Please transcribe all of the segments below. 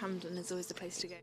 Camden is always the place to go.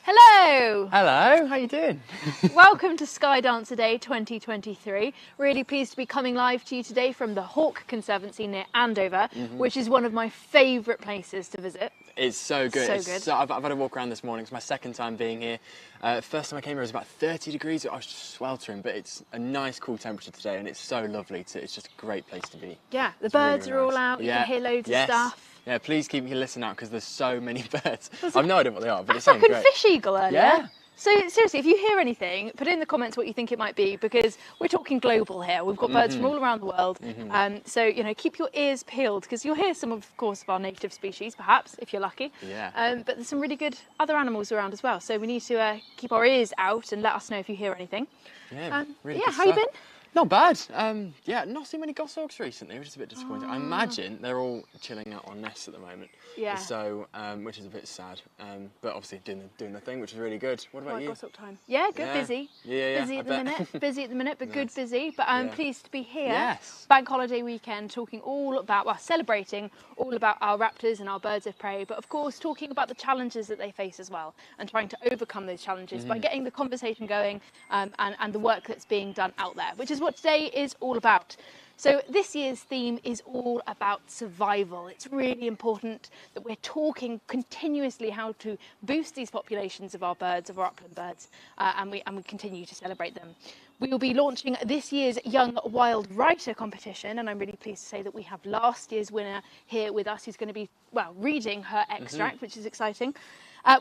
Hello! Hello, how you doing? Welcome to Sky Dancer Day 2023. Really pleased to be coming live to you today from the Hawke Conservancy near Andover, which is one of my favourite places to visit. It's so good. So good. I've had a walk around this morning. It's my second time being here. First time I came here it was about 30 degrees. I was just sweltering, but it's a nice cool temperature today and it's so lovely. It's just a great place to be. Yeah, the It's really, birds really are all nice. out, you can hear loads of stuff. Yeah, please keep your listen out because there's so many birds. I've no idea what they are, but it sounds African great. fish eagle earlier. Yeah. So seriously, if you hear anything, put in the comments what you think it might be, because we're talking global here. We've got birds from all around the world. So, you know, keep your ears peeled because you'll hear some, of course, of our native species, perhaps, if you're lucky. Yeah. But there's some really good other animals around as well. So we need to keep our ears out and let us know if you hear anything. Yeah, really yeah, good how you stuff. been? Not bad. Yeah, not seen many goshawks recently, which is a bit disappointing. I imagine they're all chilling out on nests at the moment. Yeah. So, which is a bit sad. But obviously doing their thing, which is really good. What about you? Goshawk time. Yeah, good, Yeah. busy. Yeah, Busy I at the bet. minute. Busy at the minute, but good Nice. busy. But I'm Yeah. pleased to be here. Yes. Bank holiday weekend, talking all about, well, celebrating all about our raptors and our birds of prey, but of course talking about the challenges that they face as well, and trying to overcome those challenges by getting the conversation going and the work that's being done out there, which is what today is all about. So this year's theme is all about survival. It's really important that we're talking continuously how to boost these populations of our birds, of our upland birds, and we continue to celebrate them. We will be launching this year's Young Wild Writer competition, and I'm really pleased to say that we have last year's winner here with us, who's going to be, well, reading her extract, which is exciting.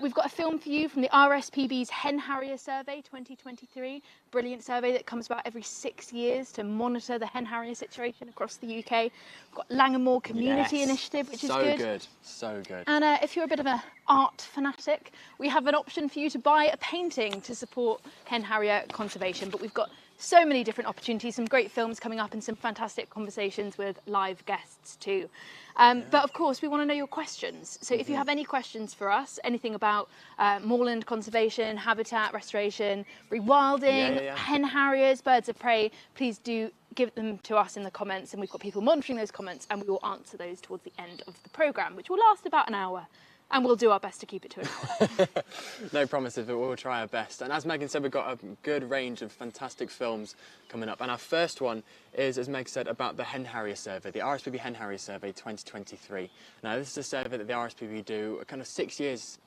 We've got a film for you from the RSPB's Hen Harrier Survey 2023. Brilliant survey that comes about every 6 years to monitor the hen harrier situation across the UK. We've got Langhamore Community Initiative, which is good. So good, so good. And if you're a bit of an art fanatic, we have an option for you to buy a painting to support hen harrier conservation. But we've got so many different opportunities, some great films coming up and some fantastic conversations with live guests too. But of course, we want to know your questions. So if you have any questions for us, anything about moorland conservation, habitat restoration, rewilding, hen harriers, birds of prey, please do give them to us in the comments, and we've got people monitoring those comments, and we will answer those towards the end of the programme, which will last about an hour. And we'll do our best to keep it to an hour. No promises, but we'll try our best. And as Megan said, we've got a good range of fantastic films coming up. And our first one is, as Meg said, about the Hen Harrier Survey, the RSPB Hen Harrier Survey 2023. Now, this is a survey that the RSPB do kind of 6 years,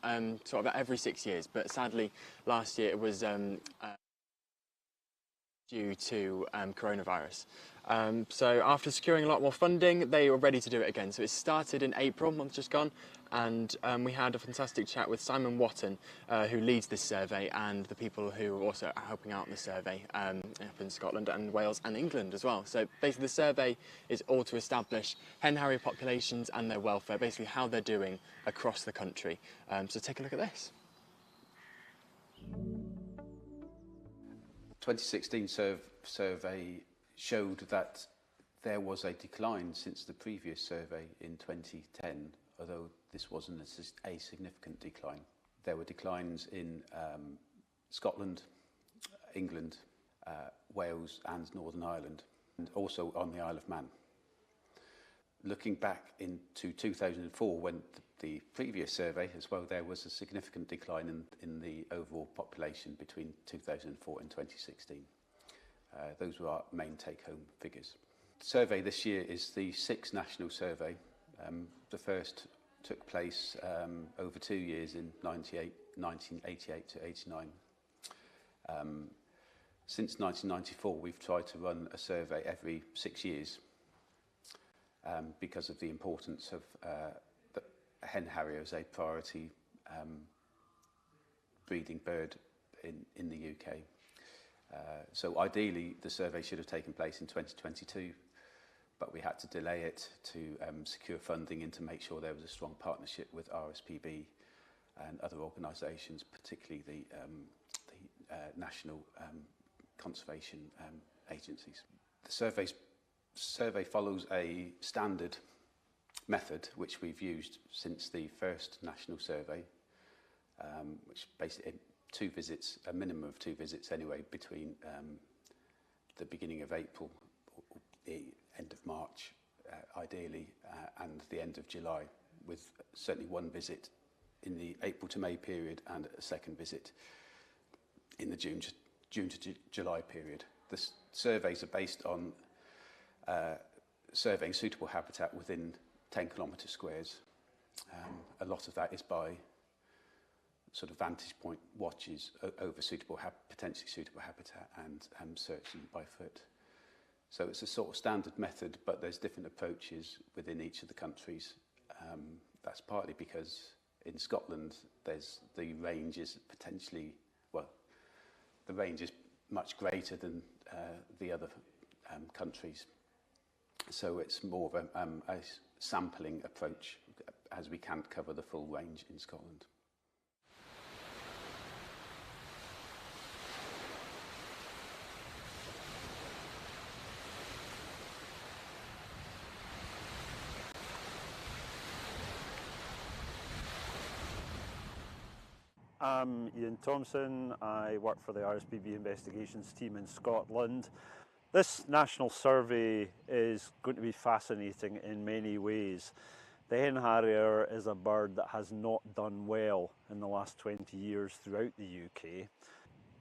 sort of every 6 years. But sadly, last year it was due to coronavirus. So after securing a lot more funding, they were ready to do it again. So it started in April, month just gone, and we had a fantastic chat with Simon Watton, who leads this survey, and the people who are also helping out in the survey up in Scotland and Wales and England as well. So basically the survey is all to establish hen harrier populations and their welfare, basically how they're doing across the country. So take a look at this. 2016 survey showed that there was a decline since the previous survey in 2010 although this wasn't a significant decline. There were declines in Scotland, England, Wales and Northern Ireland, and also on the Isle of Man. Looking back into 2004, when the previous survey as well, there was a significant decline in the overall population between 2004 and 2016. Those were our main take-home figures. The survey this year is the 6th national survey. The first took place over 2 years in 1988 to 89. Since 1994, we've tried to run a survey every 6 years because of the importance of the hen harrier as a priority breeding bird in the UK. So ideally, the survey should have taken place in 2022, but we had to delay it to secure funding and to make sure there was a strong partnership with RSPB and other organisations, particularly the national conservation agencies. The survey follows a standard method which we've used since the first national survey, which basically 2 visits, a minimum of 2 visits anyway, between the beginning of April, or the end of March, ideally, and the end of July, with certainly 1 visit in the April to May period and a second visit in the June to July period. The surveys are based on surveying suitable habitat within 10 kilometre squares. A lot of that is by sort of vantage point watches over potentially suitable habitat and searching by foot. So it's a sort of standard method, but there's different approaches within each of the countries. That's partly because in Scotland, the range is potentially, well, the range is much greater than the other countries. So it's more of a sampling approach, as we can't cover the full range in Scotland. I'm Ian Thompson. I work for the RSPB investigations team in Scotland. This national survey is going to be fascinating in many ways. The hen harrier is a bird that has not done well in the last 20 years throughout the UK.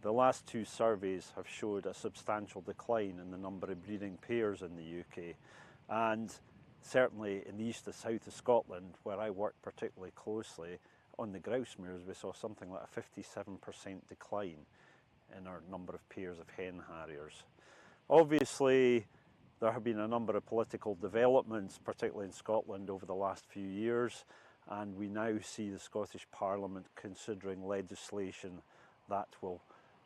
The last 2 surveys have showed a substantial decline in the number of breeding pairs in the UK, and certainly in the east and south of Scotland, where I work particularly closely, on the grouse moors we saw something like a 57% decline in our number of pairs of hen harriers. Obviously, there have been a number of political developments, particularly in Scotland, over the last few years, and we now see the Scottish Parliament considering legislation that will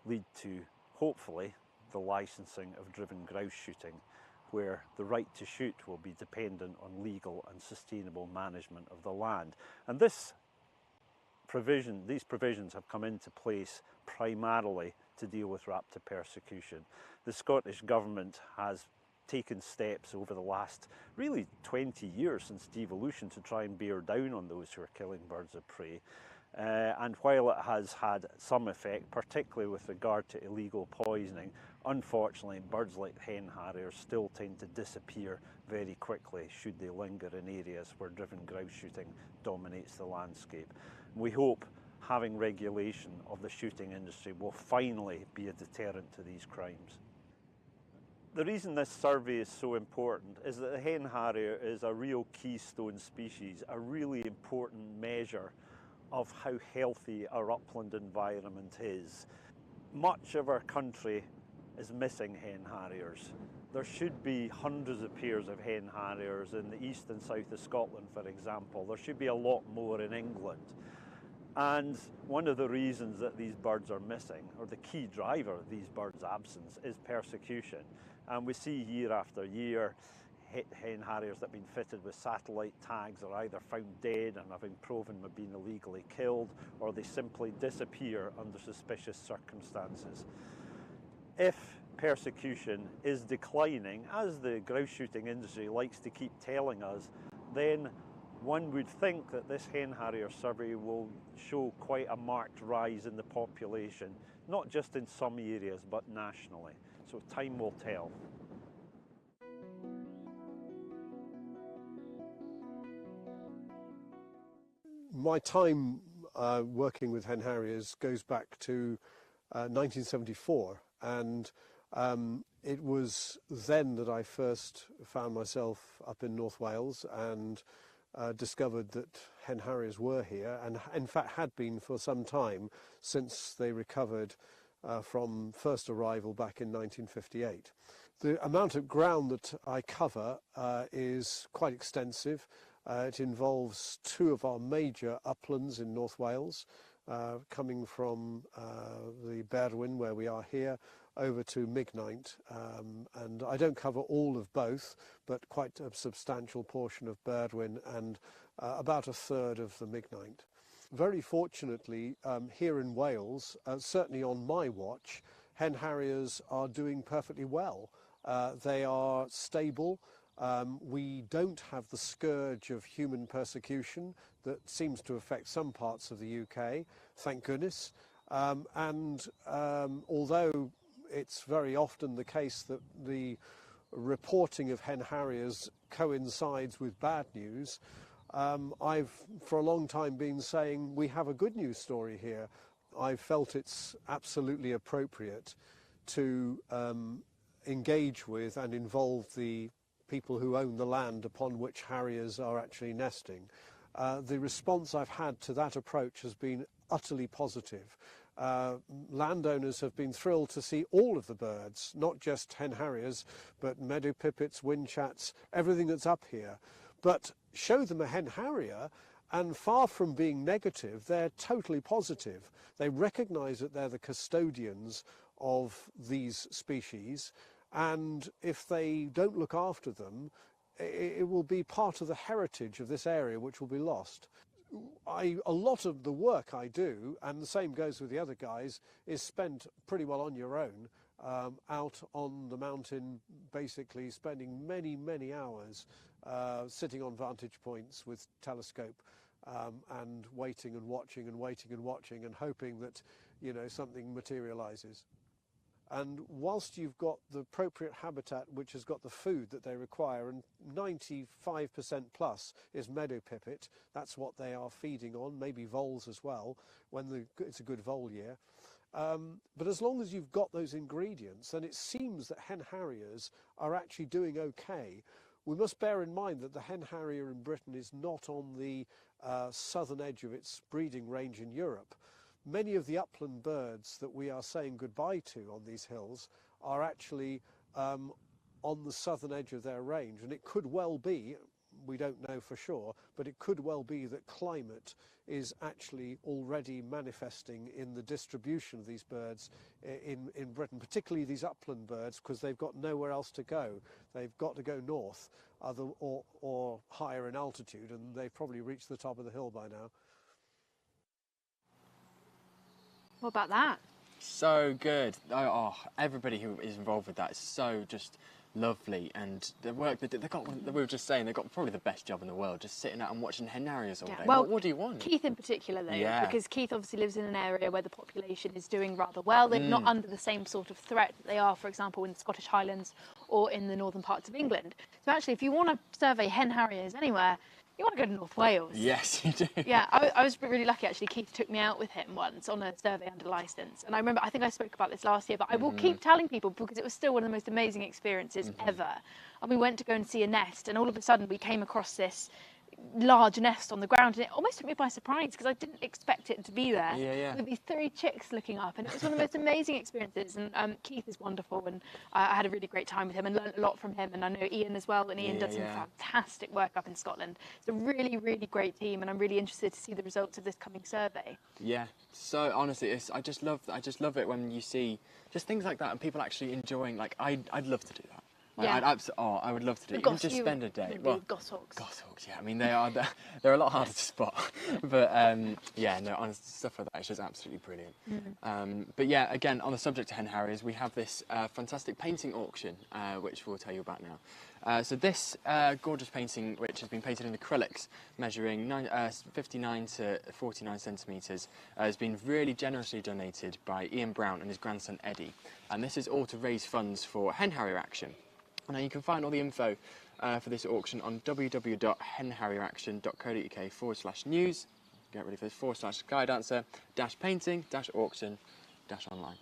lead to, hopefully, the licensing of driven grouse shooting, where the right to shoot will be dependent on legal and sustainable management of the land. And these provisions have come into place primarily to deal with raptor persecution. The Scottish Government has taken steps over the last really 20 years since devolution to try and bear down on those who are killing birds of prey. And while it has had some effect, particularly with regard to illegal poisoning, unfortunately birds like hen harriers still tend to disappear very quickly should they linger in areas where driven grouse shooting dominates the landscape. We hope having regulation of the shooting industry will finally be a deterrent to these crimes. The reason this survey is so important is that the hen harrier is a real keystone species, a really important measure of how healthy our upland environment is. Much of our country is missing hen harriers. There should be hundreds of pairs of hen harriers in the east and south of Scotland, for example. There should be a lot more in England. And one of the reasons that these birds are missing, or the key driver of these birds' absence, is persecution. And we see year after year hen harriers that have been fitted with satellite tags are either found dead and having proven to have been illegally killed, or they simply disappear under suspicious circumstances. If persecution is declining, as the grouse shooting industry likes to keep telling us, then one would think that this hen harrier survey will show quite a marked rise in the population, not just in some areas but nationally. So time will tell. My time working with hen harriers goes back to 1974, and it was then that I first found myself up in North Wales and discovered that hen harriers were here, and in fact had been for some time since they recovered from first arrival back in 1958. The amount of ground that I cover is quite extensive. It involves two of our major uplands in North Wales, coming from the Berwyn, where we are here, over to Mignaint, and I don't cover all of both, but quite a substantial portion of Berwyn and about a third of the Mignaint. Very fortunately, here in Wales, certainly on my watch, hen harriers are doing perfectly well. They are stable. We don't have the scourge of human persecution that seems to affect some parts of the UK, thank goodness. Although it's very often the case that the reporting of hen harriers coincides with bad news, I've for a long time been saying we have a good news story here. I felt it's absolutely appropriate to engage with and involve the people who own the land upon which harriers are actually nesting. The response I've had to that approach has been utterly positive. Landowners have been thrilled to see all of the birds, not just hen harriers, but meadow pipits, whinchats, everything that's up here. But show them a hen harrier, and far from being negative, they're totally positive. They recognise that they're the custodians of these species, and if they don't look after them, it will be part of the heritage of this area which will be lost. A lot of the work I do, and the same goes with the other guys, is spent pretty well on your own, out on the mountain, basically spending many, many hours sitting on vantage points with telescope and waiting and watching and waiting and watching and hoping that, you know, something materializes. And whilst you've got the appropriate habitat which has got the food that they require, and 95% plus is meadow pipit, that's what they are feeding on, maybe voles as well, when it's a good vole year. But as long as you've got those ingredients, then it seems that hen harriers are actually doing okay. We must bear in mind that the hen harrier in Britain is not on the southern edge of its breeding range in Europe. Many of the upland birds that we are saying goodbye to on these hills are actually on the southern edge of their range, and it could well be, we don't know for sure, but it could well be that climate is actually already manifesting in the distribution of these birds in Britain, particularly these upland birds, because they've got nowhere else to go. They've got to go north or higher in altitude, and they've probably reached the top of the hill by now. What about that? So good. Oh, everybody who is involved with that is so just lovely, and the work that we were just saying, they've got probably the best job in the world, just sitting out and watching hen harriers all day. Well, what do you want? Keith in particular, though, Yeah. because Keith obviously lives in an area where the population is doing rather well. They're not under the same sort of threat that they are, for example, in the Scottish Highlands or in the northern parts of England. So actually, if you want to survey hen harriers anywhere, you want to go to North Wales. Yes, you do. Yeah, I was really lucky, actually. Keith took me out with him once on a survey under licence. And I remember, I think I spoke about this last year, but I will keep telling people because it was still one of the most amazing experiences ever. And we went to go and see a nest, and all of a sudden we came across this large nest on the ground, and it almost took me by surprise because I didn't expect it to be there. Yeah. With these 3 chicks looking up, and it was one of the most amazing experiences. And Keith is wonderful, and I had a really great time with him and learned a lot from him. And I know Ian as well, and Ian does some fantastic work up in Scotland. It's a really, really great team, and I'm really interested to see the results of this coming survey. Yeah, so honestly, I just love it when you see just things like that and people actually enjoying. Like I'd love to do that. Like, Yeah. I would love to do it. The Even just you spend a day. would be Well, goshawks. goshawks, yeah. I mean, they're a lot harder to spot, but yeah, no, honestly, stuff like that is just absolutely brilliant. But yeah, again, on the subject of hen harriers, we have this fantastic painting auction, which we'll tell you about now. So this gorgeous painting, which has been painted in acrylics, measuring 59 to 49 centimetres, has been really generously donated by Ian Brown and his grandson Eddie. And this is all to raise funds for Hen Harrier Action. Now you can find all the info for this auction on www.henharrieraction.co.uk/news. Get ready for this /Skydancer-painting-auction-online.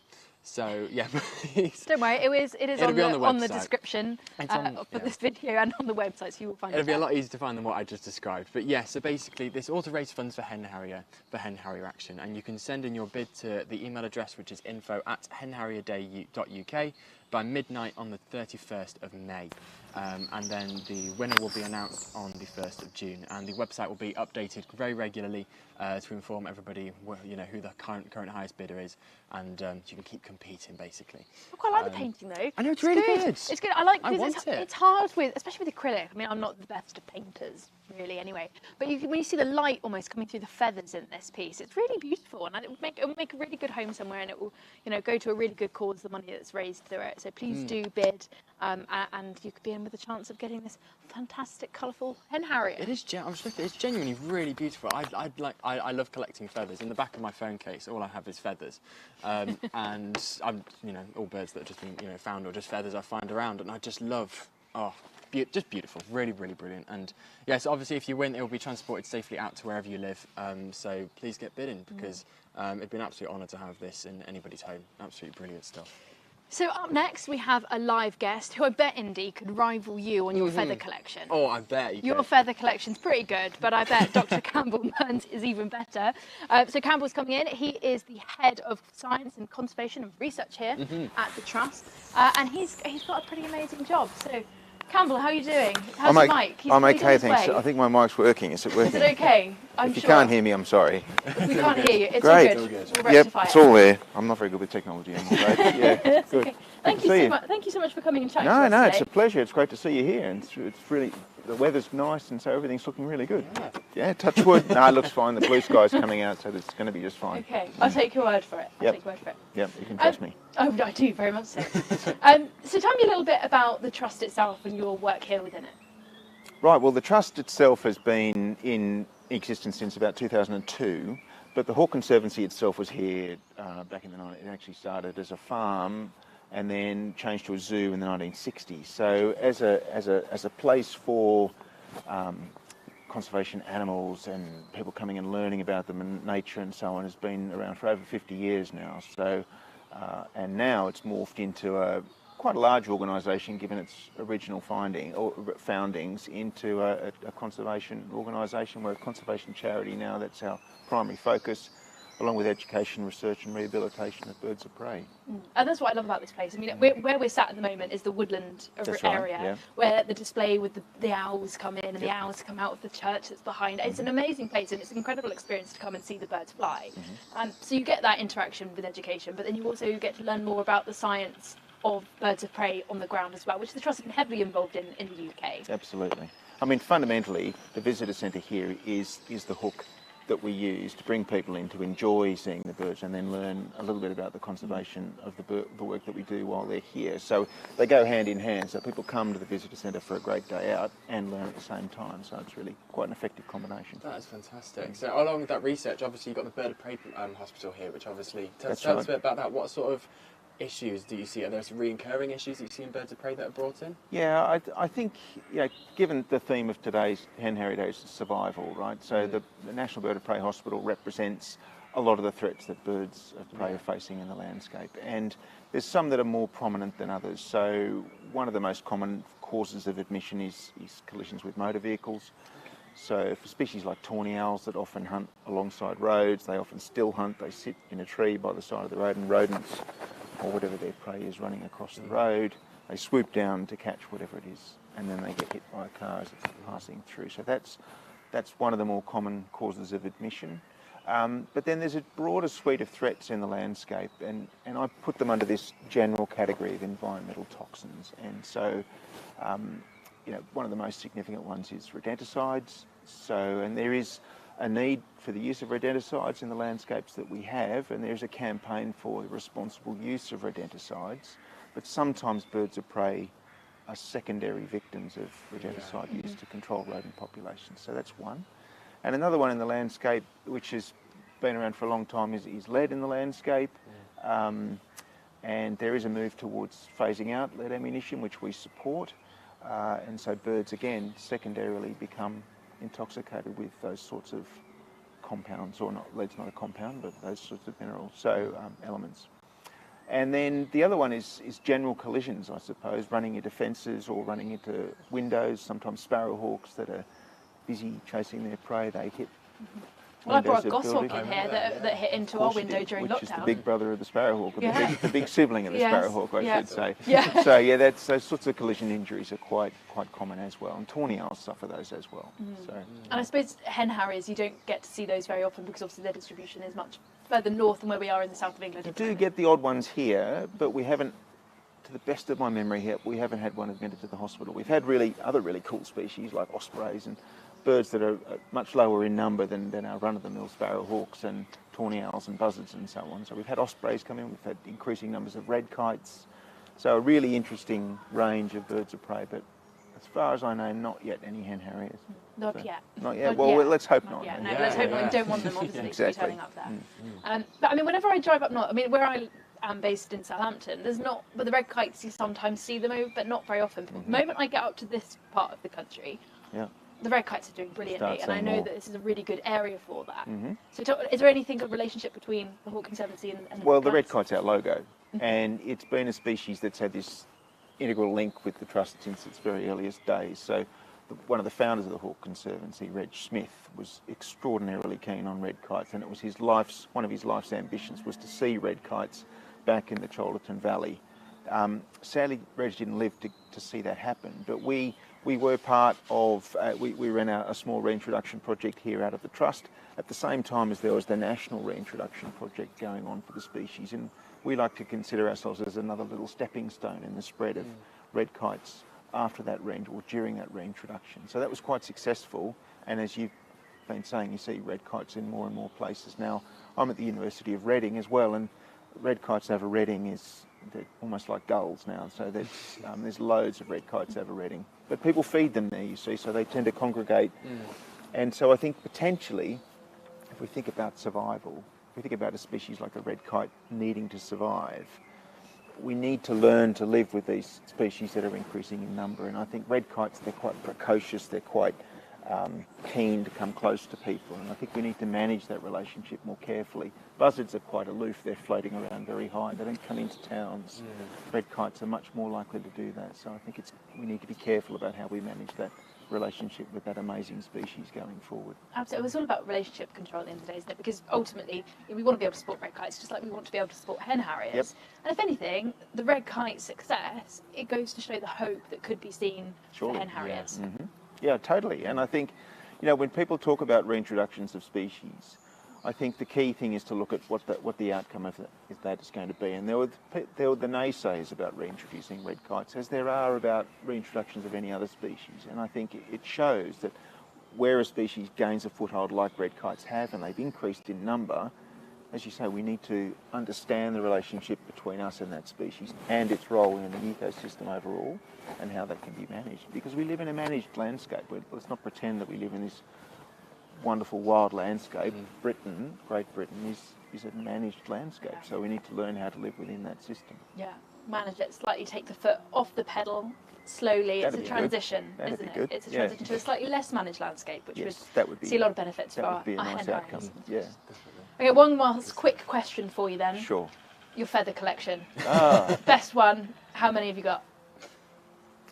So yeah, please. Don't worry, it is It'll be on the on the website. description On- for yeah. this video and on the website, so you will find It'll it be a there. lot easier to find than what I just described. But yeah, so basically this all to raise funds for Hen Harrier Action, and you can send in your bid to the email address, which is info@henharrierday.uk by midnight on the 31st of May. And then the winner will be announced on the 1st of June, and the website will be updated very regularly to inform everybody who the current highest bidder is, and you can keep competing basically. I quite like the painting though. I know, it's really good. It's good. I like I because want it. it's hard especially with acrylic. I mean, I'm not the best of painters really, anyway. But when you see the light almost coming through the feathers in this piece, it's really beautiful, and it will make a really good home somewhere, and it will go to a really good cause. The money that's raised through it. So please do bid, and you could be in with a chance of getting this fantastic, colourful hen harrier. It is. I'm just looking. It's genuinely really beautiful. I love collecting feathers. In the back of my phone case, all I have is feathers, and I'm all birds that have just been found or just feathers I find around, and I just love. Just beautiful, really, really brilliant. And yes, obviously, if you win, it will be transported safely out to wherever you live. So please get bidding because it'd be an absolute honour to have this in anybody's home. Absolutely brilliant stuff. So up next, we have a live guest who I bet, Indy, could rival you on your feather collection. Oh, I bet you Your could. feather collection's pretty good, but I bet Dr. Campbell Mearns is even better. So Campbell's coming in. He is the head of science and conservation and research here at the Trust, and he's got a pretty amazing job. So, Campbell, how are you doing? How's your mic? I'm He's on okay, his thanks. way. I think my mic's working. Is it working? Is it okay? I'm If you sure. can't hear me, I'm sorry. We can't hear you. It's Great. all good. We'll Yep, rectify it's it. all there. I'm not very good with technology, I'm afraid. Yeah, It's good. okay. Thank to you see so you. much. Thank you so much for coming and chatting to No, us no, it's a today. pleasure. It's great to see you here, and it's really the weather's nice, and so everything's looking really good. Yeah, touch wood. No, it looks fine. The blue sky's coming out, so it's going to be just fine. Okay, I'll take your word for it. I'll Yep. take your word for it. Yep, you can trust me. Oh, I do, very much so. So tell me a little bit about the Trust itself and your work here within it. Right, well, the Trust itself has been in existence since about 2002, but the Hawke Conservancy itself was here back in the 90s. It actually started as a farm and then changed to a zoo in the 1960s. So as a place for conservation animals and people coming and learning about them and nature and so on has been around for over 50 years now. So and now it's morphed into quite a large organisation, given its original foundings, into a conservation organisation. We're a conservation charity now. That's our primary focus, along with education, research and rehabilitation of birds of prey. And that's what I love about this place. I mean, where we're sat at the moment is the woodland That's right, area, yeah. where the display with the owls come in and the owls come out of the church that's behind. It's an amazing place, and it's an incredible experience to come and see the birds fly. So you get that interaction with education, but then you also get to learn more about the science of birds of prey on the ground as well, which the Trust has been heavily involved in the UK. Absolutely. I mean, fundamentally, the visitor centre here is the hook that we use to bring people in to enjoy seeing the birds and then learn a little bit about the conservation of the work that we do while they're here. So they go hand in hand, so people come to the visitor centre for a great day out and learn at the same time, so it's really quite an effective combination. That is fantastic. So along with that research, obviously you've got the Bird of Prey Hospital here, which obviously tell us a bit about that. What sort of issues do you see? Are there some recurring issues that you see in birds of prey that are brought in? Yeah, I think, given the theme of today's Hen Harrier Day is survival, right? So the National Bird of Prey Hospital represents a lot of the threats that birds of prey are facing in the landscape, and there's some that are more prominent than others. So one of the most common causes of admission is collisions with motor vehicles. So for species like tawny owls that often hunt alongside roads, they often still hunt. They sit in a tree by the side of the road, and rodents or whatever their prey is running across the road, they swoop down to catch whatever it is, and then they get hit by a car as it's passing through. So that's one of the more common causes of admission. But then there's a broader suite of threats in the landscape, and I put them under this general category of environmental toxins. And so, one of the most significant ones is rodenticides. And there is a need for the use of rodenticides in the landscapes that we have, and there's a campaign for the responsible use of rodenticides. But sometimes birds of prey are secondary victims of rodenticide use to control rodent populations. So that's one. And another one in the landscape, which has been around for a long time, is lead in the landscape. And there is a move towards phasing out lead ammunition, which we support. And so birds, again, secondarily become intoxicated with those sorts of compounds, or not, lead's not a compound, but those sorts of minerals, elements. And then the other one is general collisions, I suppose, running into fences or running into windows. Sometimes sparrowhawks that are busy chasing their prey, they hit. Well, I brought a goshawk in here that hit into our window during lockdown. Which is the big brother of the sparrowhawk, or Yeah. the big sibling of the sparrowhawk, I should say. Yeah. So yeah, those sorts of collision injuries are quite common as well, and tawny owls suffer those as well. So. And I suppose hen harriers, you don't get to see those very often because obviously their distribution is much further north than where we are in the south of England. You do get the odd ones here, but we haven't, to the best of my memory here, we haven't had one admitted to the hospital. We've had other really cool species like ospreys and birds that are much lower in number than our run-of-the-mill sparrowhawks and tawny owls and buzzards and so on. So we've had ospreys come in, we've had increasing numbers of red kites. So a really interesting range of birds of prey, but as far as I know, not yet any hen harriers. Not yet. Not yet? Well, let's hope not. Yet. No, let's hope not. We don't want them, obviously, Exactly. to be turning up there. But I mean, whenever I drive up north, I mean, where I am based in Southampton, there's not, but the red kites, you sometimes see them over, but not very often. But the moment I get up to this part of the country, the red kites are doing brilliantly, and I know that this is a really good area for that. So is there anything of relationship between the Hawk Conservancy and the red kite's our logo, and it's been a species that's had this integral link with the Trust since its very earliest days. So one of the founders of the Hawk Conservancy, Reg Smith, was extraordinarily keen on red kites, and it was one of his life's ambitions was to see red kites back in the Cholderton Valley. Sadly, Reg didn't live to see that happen, but we were part of, we ran a small reintroduction project here out of the Trust at the same time as there was the national reintroduction project going on for the species, and we like to consider ourselves as another little stepping stone in the spread of red kites after that or during that reintroduction. So that was quite successful, and as you've been saying, you see red kites in more and more places now. I'm at the University of Reading as well, and red kites over Reading they're almost like gulls now, so there's loads of red kites over Reading. But people feed them there, you see, so they tend to congregate. And so I think potentially, if we think about survival, if we think about a species like a red kite needing to survive, we need to learn to live with these species that are increasing in number. And I think red kites, they're quite precocious, they're quite keen to come close to people, and I think we need to manage that relationship more carefully. Buzzards are quite aloof, they're floating around very high, they don't come into towns. Red kites are much more likely to do that, so I think we need to be careful about how we manage that relationship with that amazing species going forward. Absolutely. It's all about relationship control at the end of the day, isn't it? Because ultimately, we want to be able to support red kites just like we want to be able to support hen harriers. And if anything, the red kite success, it goes to show the hope that could be seen for hen harriers. Yeah, totally. And I think, when people talk about reintroductions of species, I think the key thing is to look at what the outcome of that is going to be. And there were the naysayers about reintroducing red kites, as there are about reintroductions of any other species. And I think it shows that where a species gains a foothold like red kites have, and they've increased in number, as you say, we need to understand the relationship between us and that species and its role in the ecosystem overall and how that can be managed. Because we live in a managed landscape. Let's not pretend that we live in this wonderful wild landscape. Great Britain is a managed landscape, so we need to learn how to live within that system. Yeah, manage it, slightly take the foot off the pedal slowly. It's a transition, isn't it? It's a transition to a slightly less managed landscape, which would see a lot of benefits for our nice hen outcome. harriers. Yeah. Okay, one last quick question for you then. Sure. Your feather collection. Best one. How many have you got?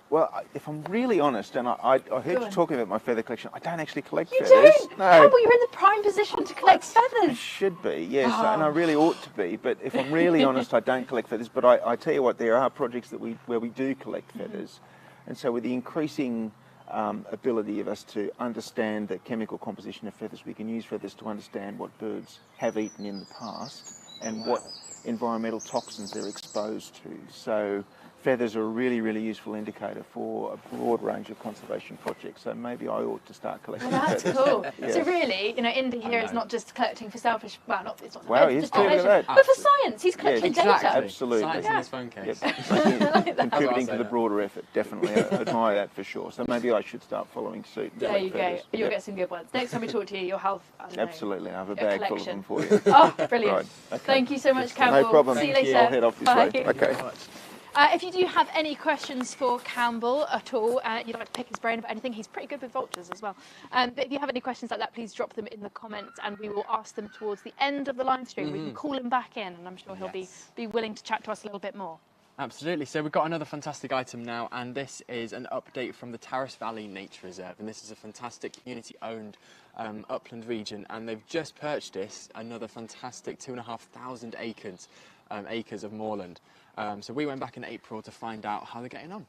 Well, if I'm really honest, and I heard you talking about my feather collection, I don't actually collect feathers. Don't? No. How about you're in the prime position to collect I feathers? should be, yes, and I really ought to be. But if I'm really honest, I don't collect feathers. But I tell you what, there are projects where we do collect feathers, and so with the increasing ability of us to understand the chemical composition of feathers. We can use feathers to understand what birds have eaten in the past and what environmental toxins they're exposed to. So feathers are a really, really useful indicator for a broad range of conservation projects. So maybe I ought to start collecting That's feathers. cool. Yeah. So really, Indy here is not just collecting for selfish, it's not Wow, it's he's just doing pleasure, that. but for science. He's collecting Exactly. data. Absolutely. Science in his phone case. Yep. Contributing to the that. broader effort, definitely. I admire that for sure. So maybe I should start following suit. and There collect you go. feathers. You'll Yep. get some good ones. Next time we talk to you, you'll have, I don't know, Absolutely, I have a a bag full of collection. them for you. Oh, brilliant. Right, okay. Thank you so much, Campbell. No problem. See you Thank you. later. I'll head off this Bye. way. Okay. If you do have any questions for Campbell at all, you'd like to pick his brain about anything, he's pretty good with vultures as well. But if you have any questions like that, please drop them in the comments and we will ask them towards the end of the live stream. We can call him back in and I'm sure he'll be willing to chat to us a little bit more. Absolutely. So we've got another fantastic item now, and this is an update from the Tarras Valley Nature Reserve, and this is a fantastic community-owned upland region, and they've just purchased another fantastic 2,500 acres of moorland. So we went back in April to find out how they're getting on.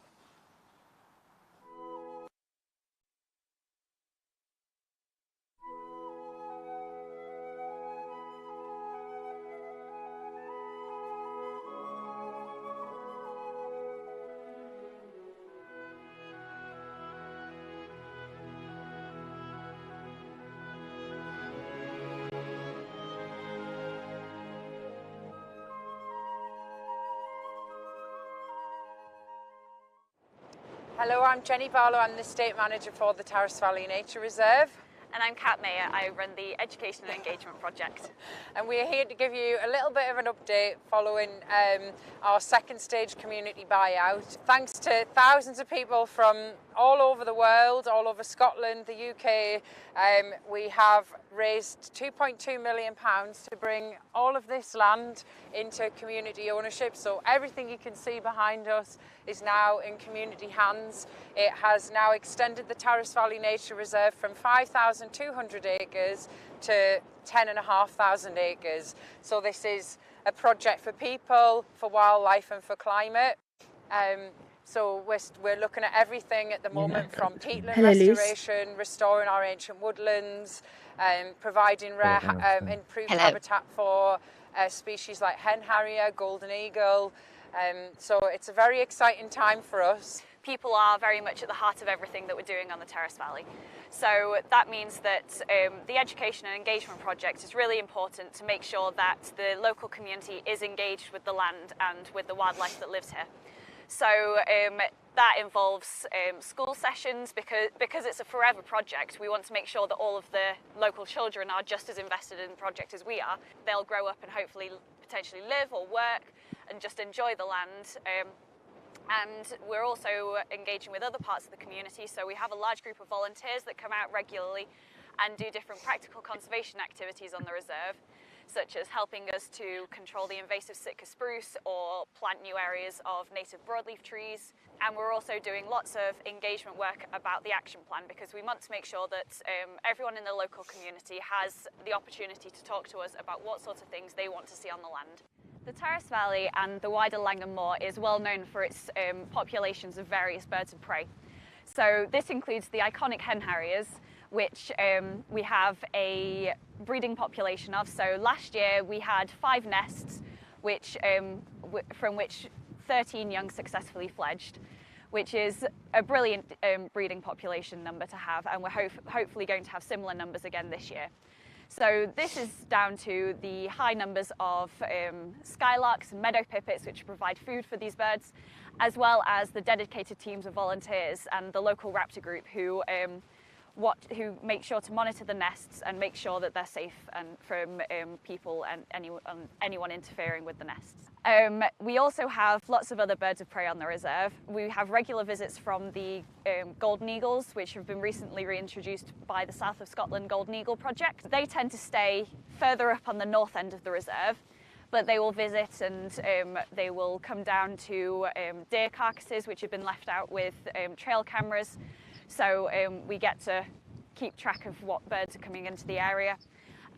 Hello, I'm Jenny Barlow. I'm the State Manager for the Tarras Valley Nature Reserve. And I'm Kat Mayer. I run the Education and Engagement Project. And we're here to give you a little bit of an update following our second stage community buyout. Thanks to thousands of people from all over the world, all over Scotland, the UK, we have raised £2.2 million to bring all of this land into community ownership. So everything you can see behind us is now in community hands. It has now extended the Tarras Valley Nature Reserve from 5,200 acres to 10,500 acres. So this is a project for people, for wildlife and for climate. So we're looking at everything at the moment, from peatland restoration, restoring our ancient woodlands, providing improved habitat for species like hen harrier, golden eagle. So it's a very exciting time for us. People are very much at the heart of everything that we're doing on the Tarras Valley. So that means that the Education and Engagement Project is really important to make sure that the local community is engaged with the land and with the wildlife that lives here. So that involves school sessions, because it's a forever project. We want to make sure that all of the local children are just as invested in the project as we are. They'll grow up and hopefully potentially live or work and just enjoy the land. And we're also engaging with other parts of the community. So we have a large group of volunteers that come out regularly and do different practical conservation activities on the reserve, such as helping us to control the invasive Sitka spruce or plant new areas of native broadleaf trees. And we're also doing lots of engagement work about the action plan, because we want to make sure that everyone in the local community has the opportunity to talk to us about what sorts of things they want to see on the land. The Tarras Valley and the wider Langham Moor is well known for its populations of various birds of prey. So this includes the iconic hen harriers, which we have a breeding population of. So last year we had 5 nests, from which 13 young successfully fledged, which is a brilliant breeding population number to have, and we're hopefully going to have similar numbers again this year. So this is down to the high numbers of skylarks and meadow pipits, which provide food for these birds, as well as the dedicated teams of volunteers and the local raptor group who make sure to monitor the nests and make sure that they're safe and from people and anyone interfering with the nests. We also have lots of other birds of prey on the reserve. We have regular visits from the golden eagles, which have been recently reintroduced by the South of Scotland Golden Eagle Project. They tend to stay further up on the north end of the reserve, but they will visit and they will come down to deer carcasses which have been left out with trail cameras. So we get to keep track of what birds are coming into the area,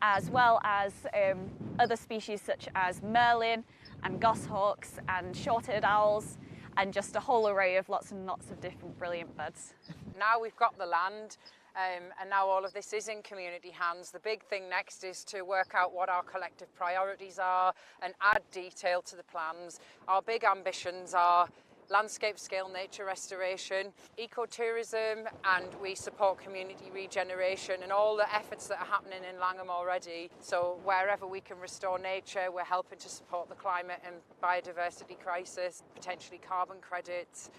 as well as other species such as merlin and goshawks and short-eared owls, and just a whole array of lots and lots of different brilliant birds. now we've got the land, and now all of this is in community hands. The big thing next is to work out what our collective priorities are and add detail to the plans. Our big ambitions are landscape scale nature restoration, ecotourism, and we support community regeneration and all the efforts that are happening in Langham already. So wherever we can restore nature, we're helping to support the climate and biodiversity crisis, potentially carbon credits,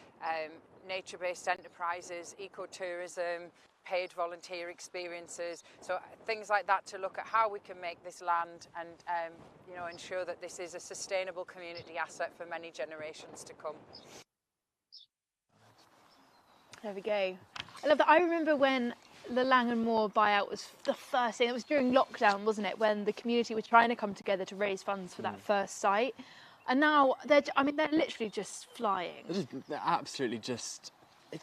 nature-based enterprises, ecotourism, paid volunteer experiences, so things like that, to look at how we can make this land and you know, ensure that this is a sustainable community asset for many generations to come. There we go. I love that. I remember when the Langham Moor buyout was the first thing. It was during lockdown, wasn't it, when the community were trying to come together to raise funds for that first site, and now they're literally just flying. They're absolutely just.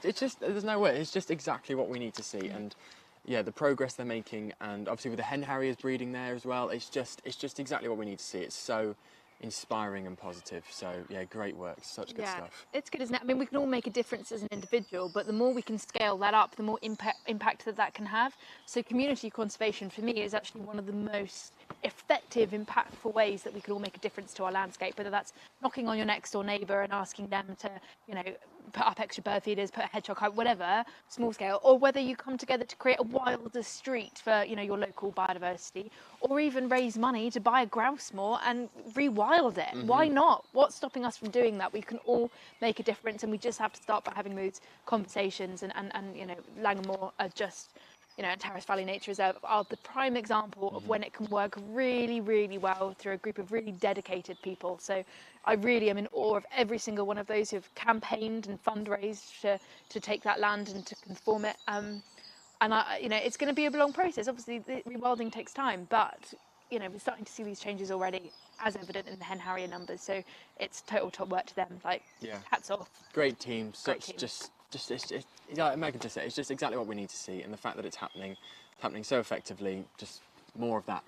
It's just, there's no way, it's just exactly what we need to see. And yeah, the progress they're making, and obviously with the hen harriers breeding there as well, it's just exactly what we need to see. It's so inspiring and positive. So yeah, great work, such good stuff. It's good, isn't it? I mean, we can all make a difference as an individual, but the more we can scale that up, the more impact that can have. So community conservation for me is actually one of the most effective, impactful ways that we can all make a difference to our landscape, whether that's knocking on your next door neighbour and asking them to, you know, put up extra bird feeders, put a hedgehog hut, whatever, small scale, or whether you come together to create a wilder street for, you know, your local biodiversity, or even raise money to buy a grouse moor and rewild it. Why not? What's stopping us from doing that? We can all make a difference, and we just have to start by having those conversations, and you know, Langham Moor are just, you know, Terrace Valley Nature Reserve are the prime example of when it can work really, really well through a group of really dedicated people. So I really am in awe of every single one of those who've campaigned and fundraised to take that land and to conform it. And you know, it's going to be a long process. Obviously, the rewilding takes time, but you know, we're starting to see these changes already, as evident in the hen harrier numbers. So it's total top work to them. Like, hats off. Great team. It's like Megan just said, it's just exactly what we need to see, and the fact that it's happening so effectively, just more of that,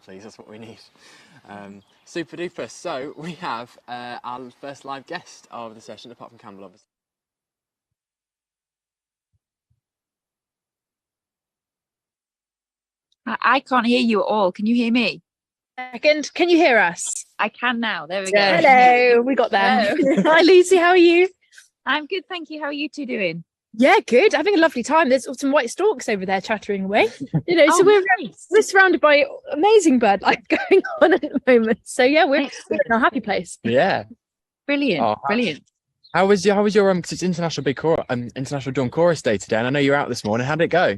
please. That's what we need. Super duper. So we have our first live guest of the session, apart from Campbell, obviously. I can't hear you at all. Can you hear me? Second, can you hear us? I can now. There we go. Hello, we got them. Hi, Lucy. How are you? I'm good, thank you. How are you two doing? Yeah, good. Having a lovely time. There's some white storks over there chattering away. You know, so we're surrounded by amazing bird life going on at the moment. So yeah, we're in a happy place. Yeah, brilliant, brilliant. How was your because it's International Dawn Chorus Day today, and I know you're out this morning. How did it go?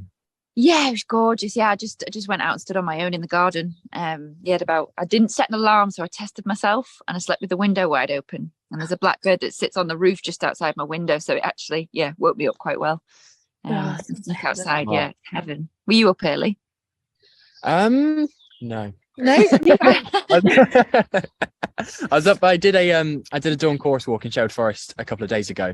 Yeah, it was gorgeous. Yeah, I just went out and stood on my own in the garden. I didn't set an alarm, so I tested myself, and I slept with the window wide open. And there's a blackbird that sits on the roof just outside my window, so it actually, woke me up quite well. Look outside, heaven. Were you up early? No. No. I was up. I did a dawn chorus walk in Sherwood Forest a couple of days ago,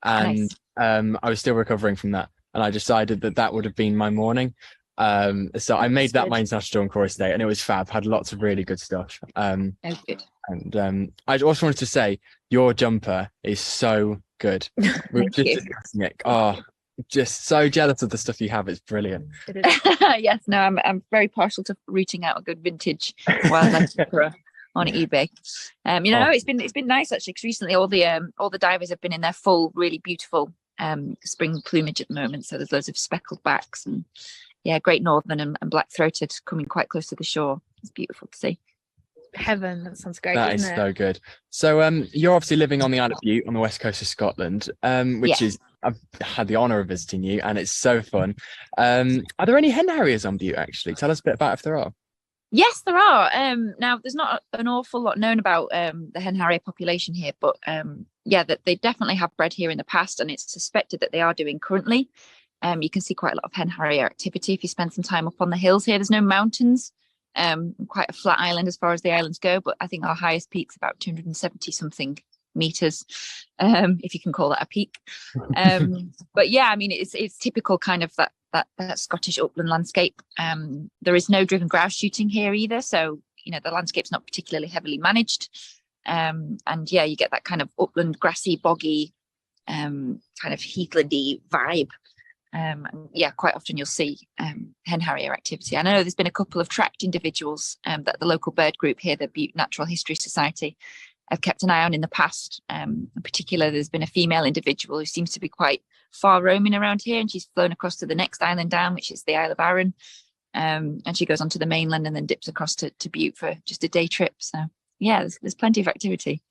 and I was still recovering from that. And I decided that would have been my morning. So I made that my International Dawn Chorus Day, and it was fab. Had lots of really good stuff. Good. And I also wanted to say, your jumper is so good. We were just discussing it. Oh, just so jealous of the stuff you have. It's brilliant. It is. Yes, no, I'm very partial to reaching out a good vintage wildlife jumper on eBay. It's been nice actually, because recently all the divers have been in their full, really beautiful spring plumage at the moment. So there's loads of speckled backs and great northern and black-throated coming quite close to the shore. It's beautiful to see. Heaven, that sounds great. That is so good. So you're obviously living on the Isle of Bute on the west coast of Scotland, which is, I've had the honour of visiting you, and it's so fun. Are there any hen harriers on Bute actually? Tell us a bit about if there are. Yes, there are. Now there's not an awful lot known about the hen harrier population here, but that they definitely have bred here in the past, and it's suspected that they are doing currently. You can see quite a lot of hen harrier activity if you spend some time up on the hills here. There's no mountains, quite a flat island as far as the islands go, but I think our highest peak's about 270 something meters, if you can call that a peak. But yeah, I mean, it's typical kind of that Scottish upland landscape. There is no driven grouse shooting here either, so the landscape's not particularly heavily managed. You get that kind of upland, grassy, boggy, kind of heathlandy vibe. Yeah, quite often you'll see hen harrier activity. I know there's been a couple of tracked individuals that the local bird group here, the Bute Natural History Society, have kept an eye on in the past. In particular, there's been a female individual who seems to be quite far roaming around here, and she's flown across to the next island down, which is the Isle of Arran. And she goes onto the mainland and then dips across to Bute for just a day trip. So yeah, there's plenty of activity.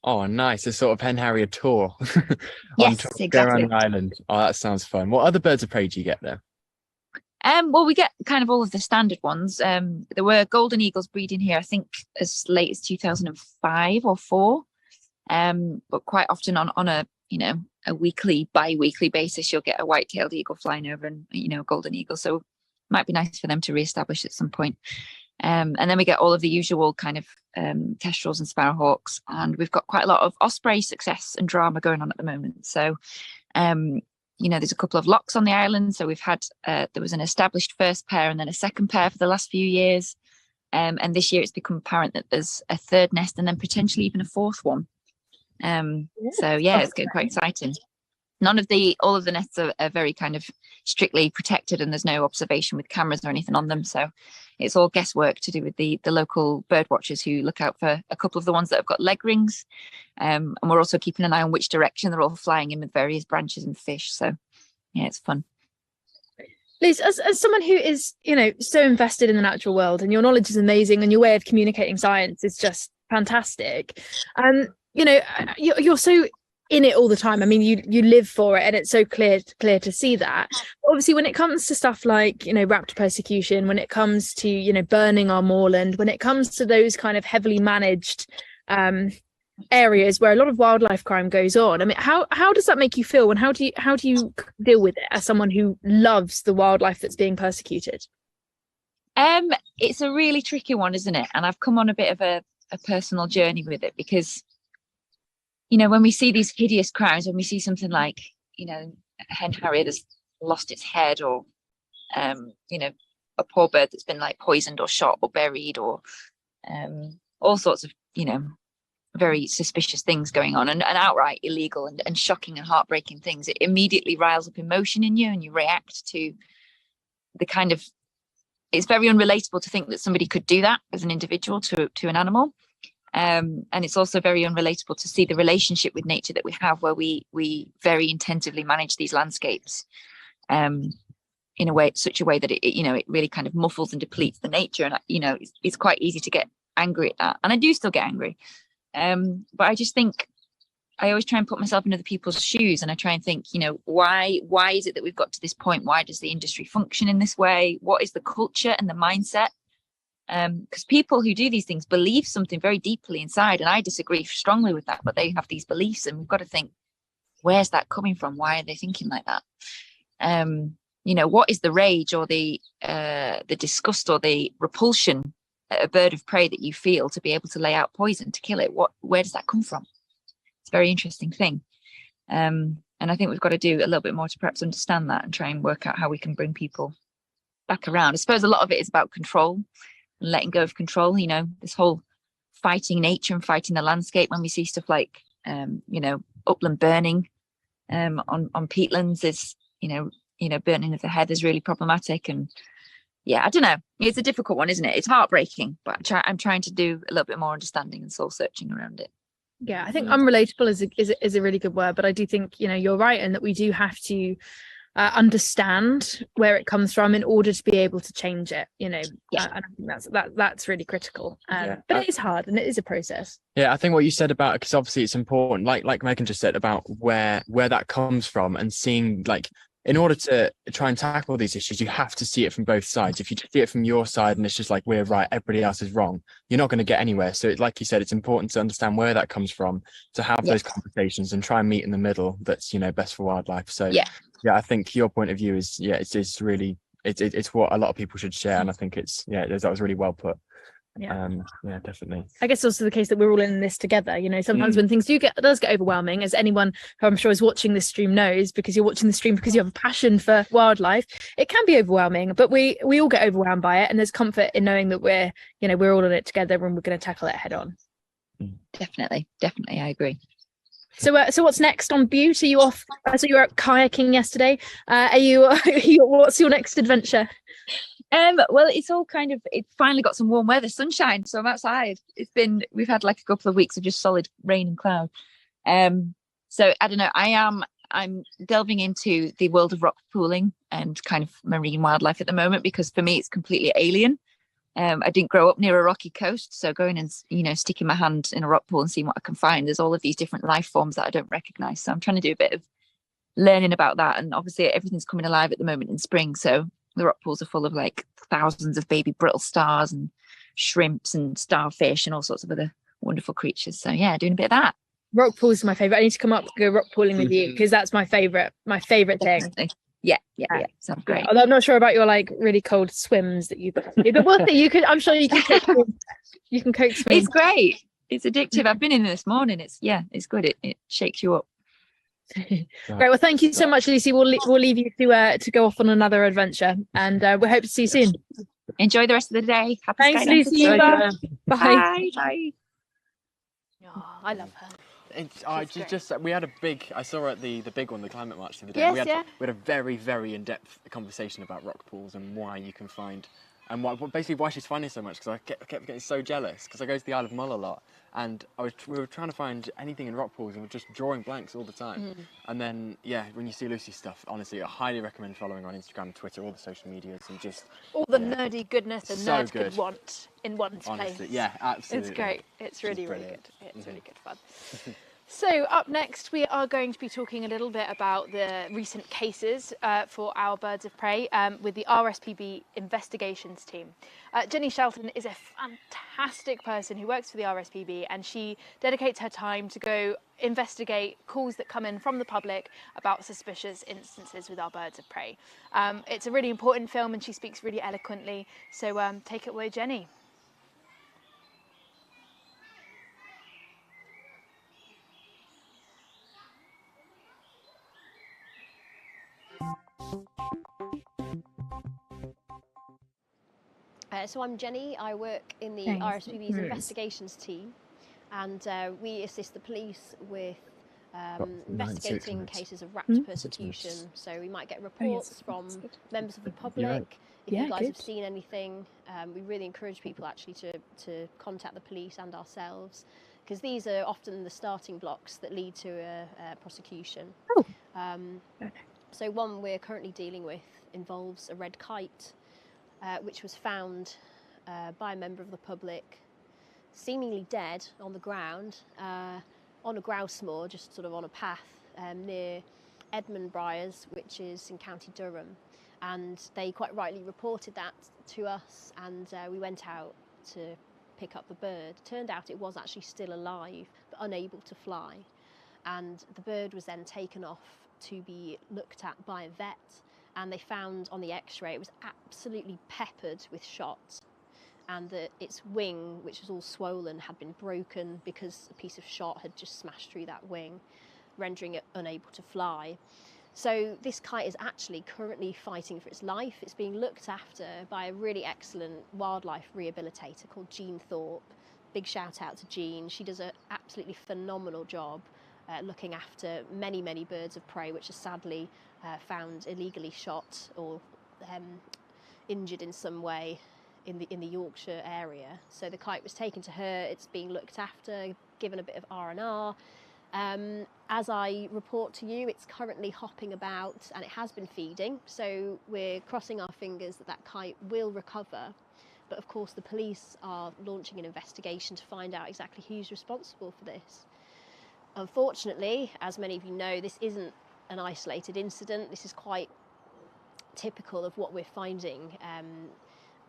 Oh, nice. A sort of hen harrier tour. Yes, exactly. Around the island. Oh, that sounds fun. What other birds of prey do you get there? Well, we get kind of all of the standard ones. There were golden eagles breeding here, I think, as late as 2005 or 4. But quite often on a a weekly, bi-weekly basis, you'll get a white-tailed eagle flying over and a golden eagle. So it might be nice for them to re-establish at some point. And then we get all of the usual kind of kestrels and sparrowhawks, and we've got quite a lot of osprey success and drama going on at the moment. So there's a couple of locks on the island. So we've had there was an established first pair and then a second pair for the last few years, and this year it's become apparent that there's a third nest and then potentially even a fourth one. So yeah, it's getting quite exciting. All of the nests are very kind of strictly protected, and there's no observation with cameras or anything on them. So it's all guesswork to do with the local bird watchers who look out for a couple of the ones that have got leg rings. And we're also keeping an eye on which direction they're all flying in with various branches and fish. So yeah, it's fun. Liz, as someone who is, so invested in the natural world, and your knowledge is amazing and your way of communicating science is just fantastic. You're so in it all the time. I mean, you live for it, and it's so clear to see that. Obviously, when it comes to stuff like raptor persecution, when it comes to burning our moorland, when it comes to those kind of heavily managed areas where a lot of wildlife crime goes on, I mean, how does that make you feel, and how do you deal with it as someone who loves the wildlife that's being persecuted? It's a really tricky one, isn't it? And I've come on a bit of a personal journey with it, because when we see these hideous crimes, when we see something like, a hen harrier that's lost its head, or, a poor bird that's been like poisoned or shot or buried, or all sorts of, very suspicious things going on, and outright illegal and shocking and heartbreaking things, it immediately riles up emotion in you, and you react to the kind of, it's very unrelatable to think that somebody could do that as an individual to an animal. And it's also very unrelatable to see the relationship with nature that we have, where we very intensively manage these landscapes in such a way that it really kind of muffles and depletes the nature. And it's quite easy to get angry at that, and I do still get angry. But I just think I always try and put myself in other people's shoes, and I try and think, why is it that we've got to this point? Why does the industry function in this way? What is the culture and the mindset? Because people who do these things believe something very deeply inside, and I disagree strongly with that, but they have these beliefs, and we've got to think, where's that coming from? Why are they thinking like that? What is the rage or the disgust or the repulsion at a bird of prey that you feel to be able to lay out poison to kill it? Where does that come from? It's a very interesting thing. And I think we've got to do a little bit more to perhaps understand that and try and work out how we can bring people back around. I suppose a lot of it is about control and letting go of control. This whole fighting nature and fighting the landscape, when we see stuff like upland burning on peatlands, is burning of the heather is really problematic. And yeah, I don't know, it's a difficult one, isn't it? It's heartbreaking, but I'm trying to do a little bit more understanding and soul searching around it. Yeah, I think unrelatable is a really good word, but I do think you're right, and that we do have to understand where it comes from in order to be able to change it. And I think that's really critical. But it is hard, and it is a process. Yeah, I think what you said about, because obviously it's important, like Megan just said, about where that comes from, and seeing, like, in order to try and tackle these issues, you have to see it from both sides. If you just see it from your side and it's just like, we're right, everybody else is wrong, you're not going to get anywhere. So like you said, it's important to understand where that comes from, to have those conversations and try and meet in the middle. That's, best for wildlife. So yeah, I think your point of view is, it's really, it's what a lot of people should share. And I think that was really well put. Yeah, definitely. I guess also the case that we're all in this together. Sometimes when things does get overwhelming, as anyone who I'm sure is watching this stream knows, because you're watching the stream because you have a passion for wildlife, it can be overwhelming, but we all get overwhelmed by it, and there's comfort in knowing that we're all in it together, and we're going to tackle it head on. Definitely, I agree. So what's next on Butte? Are you off? So you were out kayaking yesterday. Are you? What's your next adventure? Well, it's all kind of, it's finally got some warm weather, sunshine, so I'm outside. We've had like a couple of weeks of just solid rain and cloud. So I don't know, I'm delving into the world of rock pooling and kind of marine wildlife at the moment, because for me it's completely alien. I didn't grow up near a rocky coast, so going and sticking my hand in a rock pool and seeing what I can find, there's all of these different life forms that I don't recognize. So I'm trying to do a bit of learning about that, and obviously everything's coming alive at the moment in spring, so the rock pools are full of like thousands of baby brittle stars and shrimps and starfish and all sorts of other wonderful creatures. So yeah, doing a bit of that. Rock pools are my favorite. I need to come up and go rock pooling with you, because that's my favorite thing. Yeah. Sounds great. Although I'm not sure about your like really cold swims that you do, but we'll see. I'm sure you can coach me. You can coach me. It's great. It's addictive. I've been in this morning. It's good. It shakes you up. Great. Well, thank you so much, Lucy. We'll leave you to go off on another adventure, and we hope to see you soon. Enjoy the rest of the day. Happy Thanks, Sky Lucy. Bye. Bye. Oh, I love her. We had I saw her at the big one, the climate march the other day. Yes, we had a very, very in-depth conversation about rock pools and why you can find, and basically why she's finding so much, because I kept getting so jealous, because I go to the Isle of Mull a lot, and we were trying to find anything in rock pools and we're just drawing blanks all the time. And then when you see Lucy's stuff, honestly, I highly recommend following her on Instagram, Twitter, all the social medias, and just all the nerdy goodness a nerd could want in one honestly, place. Yeah, absolutely. It's great. It's really good. It's really good fun. So up next, we are going to be talking a little bit about the recent cases for our birds of prey with the RSPB investigations team. Jenny Shelton is a fantastic person who works for the RSPB, and she dedicates her time to go investigate calls that come in from the public about suspicious instances with our birds of prey. It's a really important film, and she speaks really eloquently. So take it away, Jenny. So I'm Jenny. I work in the RSPB's investigations team, and we assist the police with investigating cases of raptor persecution. So we might get reports from members of the public. If you guys have seen anything, we really encourage people actually to contact the police and ourselves, because these are often the starting blocks that lead to a prosecution. So one we're currently dealing with involves a red kite, which was found by a member of the public, seemingly dead on the ground, on a grouse moor, just sort of on a path near Edmund Briars, which is in County Durham. And they quite rightly reported that to us, and we went out to pick up the bird. Turned out it was actually still alive, but unable to fly. And the bird was then taken off to be looked at by a vet, and they found on the x-ray it was absolutely peppered with shot, and that its wing, which was all swollen, had been broken because a piece of shot had just smashed through that wing, rendering it unable to fly. So this kite is actually currently fighting for its life. It's being looked after by a really excellent wildlife rehabilitator called Jean Thorpe. Big shout out to Jean. She does an absolutely phenomenal job looking after many, many birds of prey which are sadly found illegally shot or injured in some way in the Yorkshire area. So the kite was taken to her. It's being looked after, given a bit of R&R. As I report to you, it's currently hopping about, and it has been feeding, so we're crossing our fingers that kite will recover. But of course the police are launching an investigation to find out exactly who's responsible for this. Unfortunately, as many of you know, this isn't an isolated incident. This is quite typical of what we're finding.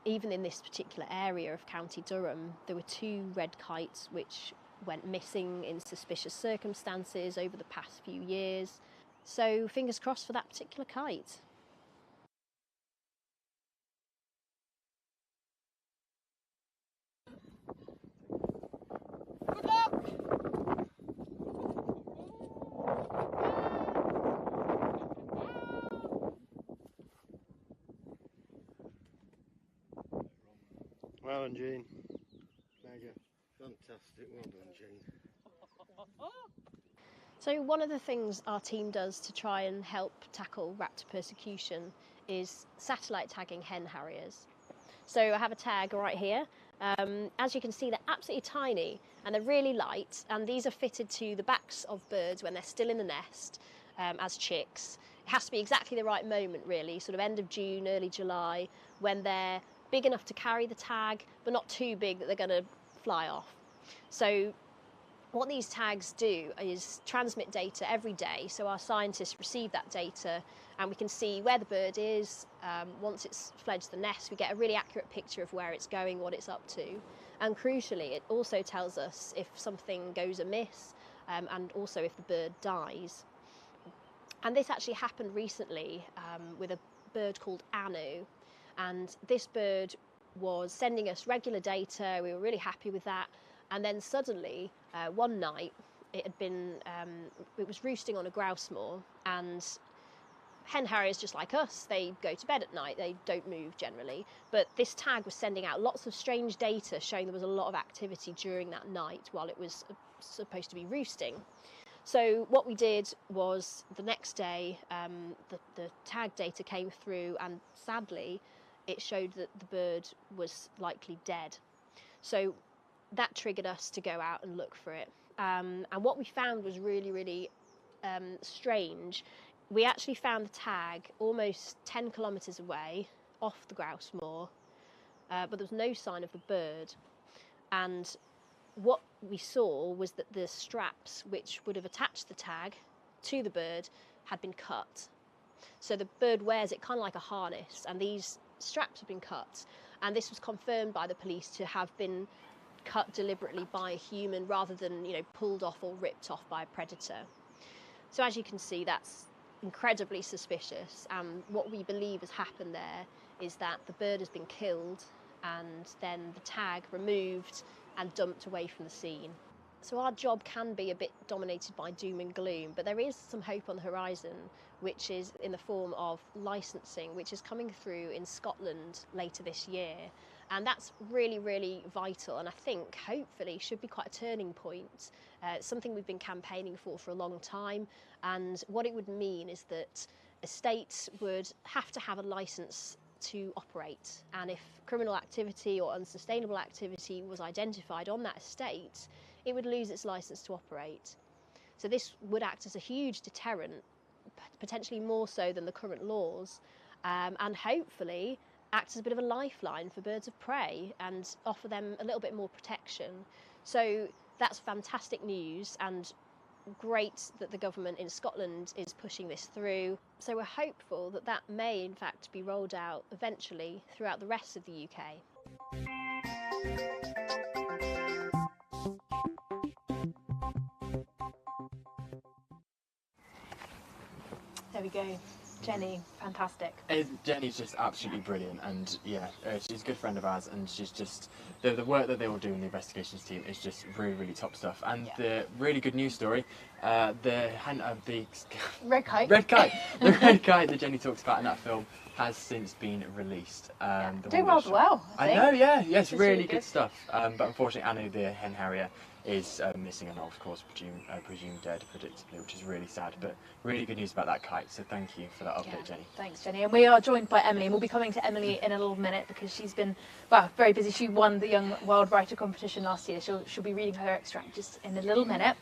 Even in this particular area of County Durham, there were 2 red kites which went missing in suspicious circumstances over the past few years. So fingers crossed for that particular kite. Good luck! Well done, Jean. Mega. Fantastic. Well done, Jean. So one of the things our team does to try and help tackle raptor persecution is satellite tagging hen harriers. So I have a tag right here. As you can see, they're absolutely tiny and they're really light, and these are fitted to the backs of birds when they're still in the nest as chicks. It has to be exactly the right moment, really, sort of end of June, early July, when they're big enough to carry the tag, but not too big that they're going to fly off. So what these tags do is transmit data every day, so our scientists receive that data and we can see where the bird is. Once it's fledged the nest, we get a really accurate picture of where it's going, what it's up to, and crucially it also tells us if something goes amiss and also if the bird dies. And this actually happened recently with a bird called Anu, and this bird was sending us regular data. We were really happy with that. And then suddenly, one night, it was roosting on a grouse moor, and hen harriers, just like us, they go to bed at night, they don't move generally. But this tag was sending out lots of strange data showing there was a lot of activity during that night while it was supposed to be roosting. So what we did was the next day, the tag data came through, and sadly, it showed that the bird was likely dead. So that triggered us to go out and look for it. And what we found was really, really strange. We actually found the tag almost 10 kilometres away off the grouse moor, but there was no sign of the bird. And what we saw was that the straps which would have attached the tag to the bird had been cut. So the bird wears it kind of like a harness, and these straps have been cut. And this was confirmed by the police to have been cut deliberately by a human rather than, pulled off or ripped off by a predator. So as you can see, that's incredibly suspicious, and what we believe has happened there is that the bird has been killed and then the tag removed and dumped away from the scene. So our job can be a bit dominated by doom and gloom, but there is some hope on the horizon, which is in the form of licensing, which is coming through in Scotland later this year. And that's really, really vital, and I think hopefully should be quite a turning point. It's something we've been campaigning for a long time, and what it would mean is that estates would have to have a licence to operate, and if criminal activity or unsustainable activity was identified on that estate, it would lose its licence to operate. So this would act as a huge deterrent, potentially more so than the current laws, and hopefully act as a bit of a lifeline for birds of prey and offer them a little bit more protection. So that's fantastic news, and great that the government in Scotland is pushing this through. So we're hopeful that that may in fact be rolled out eventually throughout the rest of the UK. There we go. Jenny, fantastic. Jenny's just absolutely brilliant, and she's a good friend of ours, and she's just, the work that they all do in the investigations team is just really, really top stuff. And the really good news story, the red kite. The red kite that Jenny talks about in that film has since been released. Doing rather well, I think. I know, yeah, it's really good stuff. But unfortunately, Anu, the hen harrier, is missing and of course presumed dead, predictably, which is really sad, but really good news about that kite, so thank you for that update, Jenny. Thanks, Jenny. And we are joined by Emily, and we'll be coming to Emily in a little minute because she's been, very busy. She won the Young Wild Writer competition last year. She'll be reading her extract just in a little minute.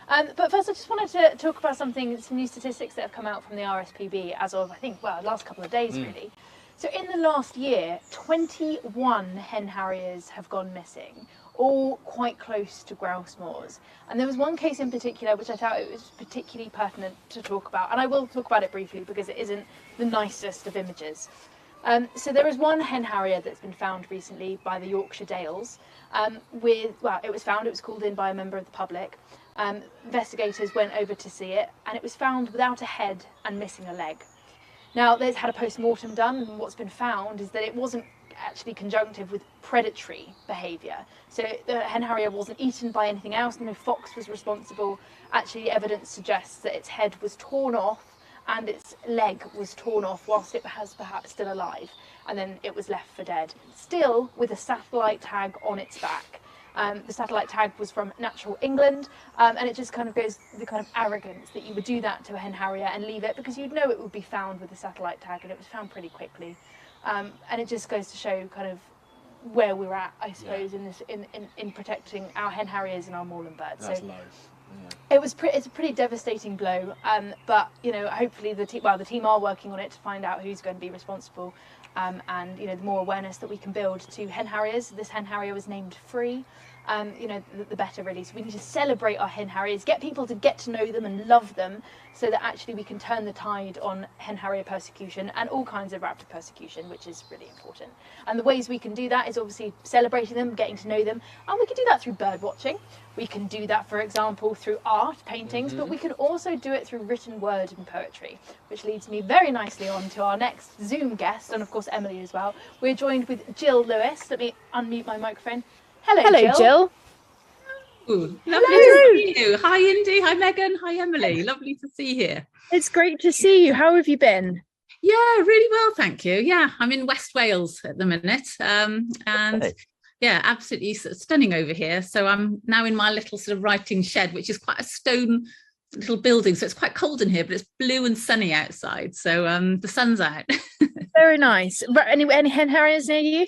But first I just wanted to talk about some new statistics that have come out from the RSPB as of, I think, last couple of days really. So in the last year, 21 hen harriers have gone missing, all quite close to grouse moors. And there was one case in particular which I thought it was particularly pertinent to talk about, and I will talk about it briefly because it isn't the nicest of images. So there is one hen harrier that's been found recently by the Yorkshire Dales. It was called in by a member of the public. Investigators went over to see it, and it was found without a head and missing a leg. Now, they've had a post-mortem done, and what's been found is that it wasn't actually conjunctive with predatory behaviour. So the hen harrier wasn't eaten by anything else, no fox was responsible. Actually, evidence suggests that its head was torn off and its leg was torn off whilst it was perhaps still alive, and then it was left for dead, still with a satellite tag on its back. The satellite tag was from Natural England, and it just kind of goes the kind of arrogance that you would do that to a hen harrier and leave it because you'd know it would be found with the satellite tag, and it was found pretty quickly. And it just goes to show kind of where we're at, I suppose, in protecting our hen harriers and our moorland birds. That's so low. it's a pretty devastating blow, but hopefully the team are working on it to find out who's going to be responsible, and the more awareness that we can build to hen harriers. This hen harrier was named Free. The better really. So we need to celebrate our hen harriers, get people to get to know them and love them, so that actually we can turn the tide on hen harrier persecution and all kinds of raptor persecution, which is really important. And the ways we can do that is obviously celebrating them, getting to know them, and we can do that through bird watching. We can do that, for example, through art, paintings, but we can also do it through written word and poetry, which leads me very nicely on to our next Zoom guest, and of course Emily as well. We're joined with Jill Lewis. Let me unmute my microphone. Hello, Jill. Ooh, lovely to see you. Hi, Indy. Hi, Megan. Hi, Emily. Lovely to see you here. It's great to see you. How have you been? Yeah, really well, thank you. Yeah, I'm in West Wales at the minute, and yeah, absolutely stunning over here. So I'm now in my little sort of writing shed, which is quite a stone little building. So it's quite cold in here, but it's blue and sunny outside. So the sun's out. Very nice. Any hen harriers near you?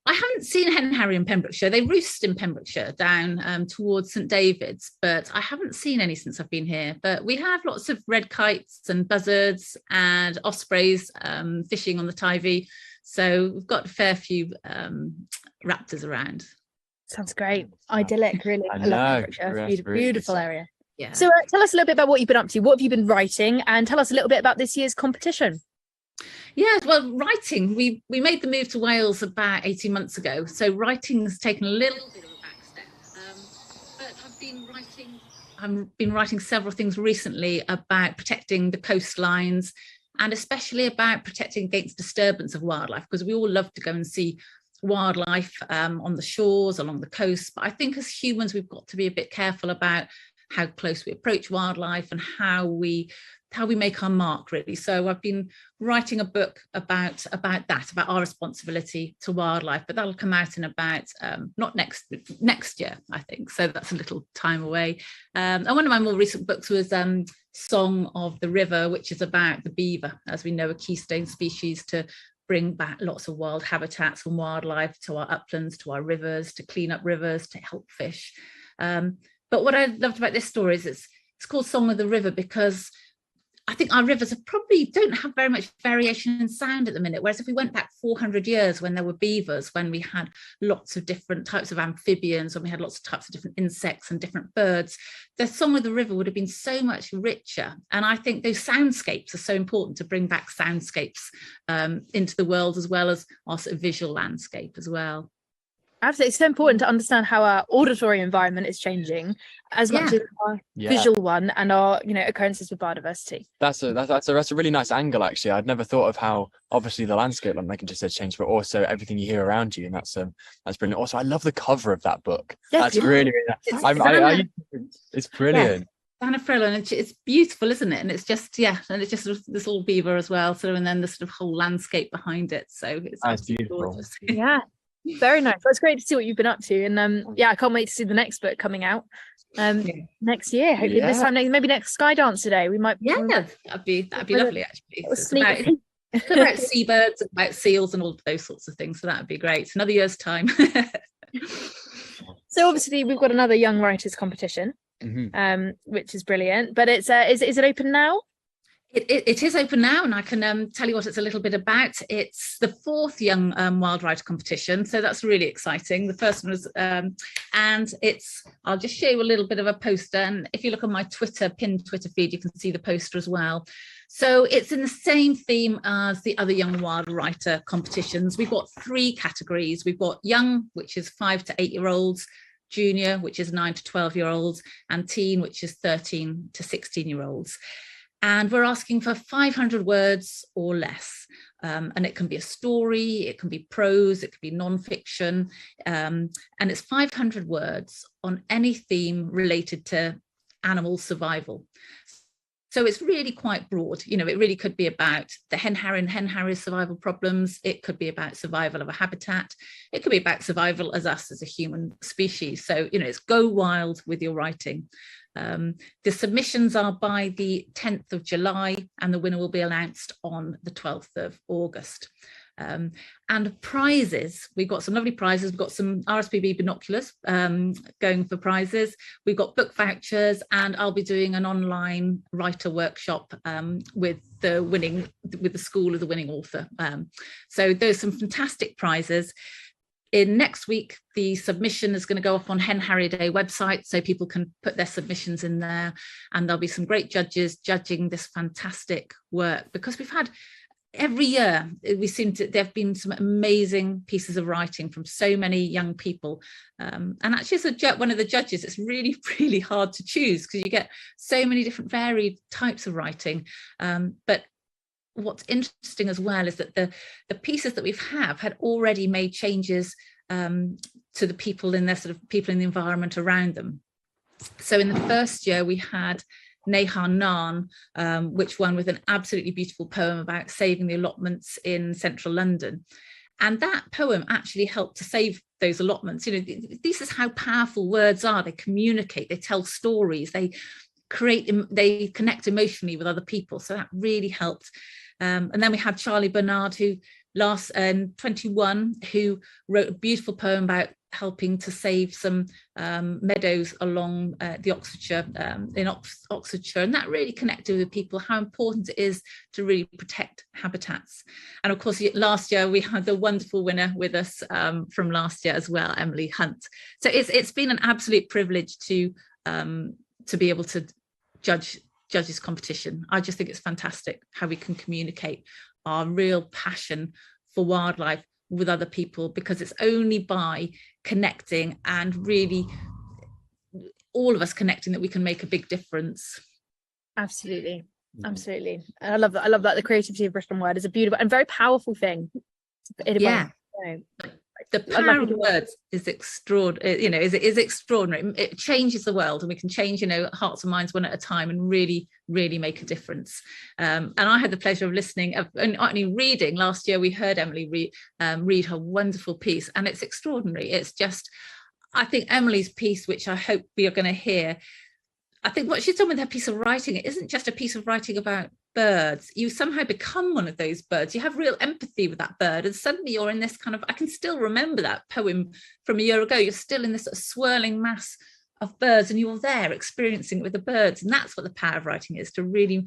I haven't seen hen harrier in Pembrokeshire. They roost in Pembrokeshire down towards St David's, but I haven't seen any since I've been here. But we have lots of red kites and buzzards and ospreys fishing on the Teivi. So we've got a fair few raptors around. Sounds great. Idyllic, really. I love Pembrokeshire. Beautiful area. Yeah. So tell us a little bit about what you've been up to. What have you been writing? And tell us a little bit about this year's competition. Yeah, well, writing, we made the move to Wales about 18 months ago. So writing has taken a little bit of a back step. But I've been writing several things recently about protecting the coastlines and especially about protecting against disturbance of wildlife, because we all love to go and see wildlife on the shores, along the coast. But I think as humans, we've got to be a bit careful about how close we approach wildlife and how we make our mark, really. So I've been writing a book about our responsibility to wildlife, but that'll come out in about not next year, I think. So that's a little time away. And one of my more recent books was Song of the River, which is about the beaver, as we know, a keystone species to bring back lots of wild habitats and wildlife to our uplands, to our rivers, to clean up rivers, to help fish. But what I loved about this story is it's called Song of the River because I think our rivers probably don't have very much variation in sound at the minute. Whereas if we went back 400 years when there were beavers, when we had lots of different types of amphibians, when we had lots of types of different insects and different birds, the Song of the River would have been so much richer. And I think those soundscapes are so important to bring back soundscapes into the world, as well as our sort of visual landscape as well. Absolutely. It's so important to understand how our auditory environment is changing as much as our visual one and our occurrences with biodiversity. That's a really nice angle, actually. I'd never thought of how obviously the landscape, like Megan just said, changed, but also everything you hear around you, and that's brilliant. Also, I love the cover of that book. Yeah, that's really nice. It's brilliant. Anna Frelon, and it's beautiful, isn't it? And it's just and it's just sort of this little beaver as well. So and then the sort of whole landscape behind it. So it's beautiful. Gorgeous. Yeah. Very nice. Well, it's great to see what you've been up to, and I can't wait to see the next book coming out next year. Hopefully this time, maybe next Skydance Day. We might. Yeah, that'd be lovely. Actually, it's about seabirds, about seals, and all of those sorts of things. So that'd be great. Another year's time. So obviously we've got another Young Writers competition, which is brilliant. But is it open now? It is open now, and I can tell you what it's a little bit about. It's the fourth Young Wild Writer competition, so that's really exciting. The first one was, and I'll just show you a little bit of a poster, and if you look on my pinned Twitter feed, you can see the poster as well. So it's in the same theme as the other Young Wild Writer competitions. We've got 3 categories. We've got young, which is 5 to 8-year-olds, junior, which is 9 to 12-year-olds, and teen, which is 13 to 16-year-olds. And we're asking for 500 words or less. And it can be a story, it can be prose, it can be non-fiction. And it's 500 words on any theme related to animal survival. So it's really quite broad. You know, it really could be about the hen harrier survival problems. It could be about survival of a habitat. It could be about survival as us as a human species. So, you know, it's go wild with your writing. The submissions are by the 10th of July and the winner will be announced on the 12th of August. And prizes, we've got some lovely prizes. We've got some RSPB binoculars going for prizes. We've got book vouchers, and I'll be doing an online writer workshop with the School of the Winning Author. So there's some fantastic prizes. In next week, the submission is going to go up on Hen Harrier Day website, so people can put their submissions in there, and there'll be some great judges judging this fantastic work, because we've had every year there have been some amazing pieces of writing from so many young people, and actually as one of the judges, it's really, really hard to choose because you get so many different varied types of writing, but what's interesting as well is that the pieces that we've had already made changes to the people in the environment around them. So in the first year we had Neha Nan, which won with an absolutely beautiful poem about saving the allotments in central London. And that poem actually helped to save those allotments. You know, this is how powerful words are. They communicate, they tell stories, they connect emotionally with other people. So that really helped. And then we had Charlie Bernard, who 21, who wrote a beautiful poem about helping to save some meadows along the Oxfordshire, in Oxfordshire, and that really connected with people how important it is to really protect habitats. And of course, last year we had the wonderful winner with us from last year as well, Emily Hunt. So it's been an absolute privilege to be able to judge this competition. I just think it's fantastic how we can communicate our real passion for wildlife with other people, because it's only by connecting and really all of us connecting that we can make a big difference. Absolutely. Absolutely. And I love that. The creativity of written word is a beautiful and very powerful thing. Yeah. The power of words is extraordinary, you know, is extraordinary. It changes the world, and we can change, you know, hearts and minds one at a time and really, really make a difference. And I had the pleasure of listening, only reading last year. We heard Emily read her wonderful piece, and it's extraordinary. It's just, I think Emily's piece, which I hope we are going to hear, I think what she's done with her piece of writing, it isn't just a piece of writing about birds. You somehow become one of those birds. You have real empathy with that bird, and suddenly you're in this kind of, I can still remember that poem from a year ago. You're still in this sort of swirling mass of birds, and you're there experiencing it with the birds. And that's what the power of writing is, to really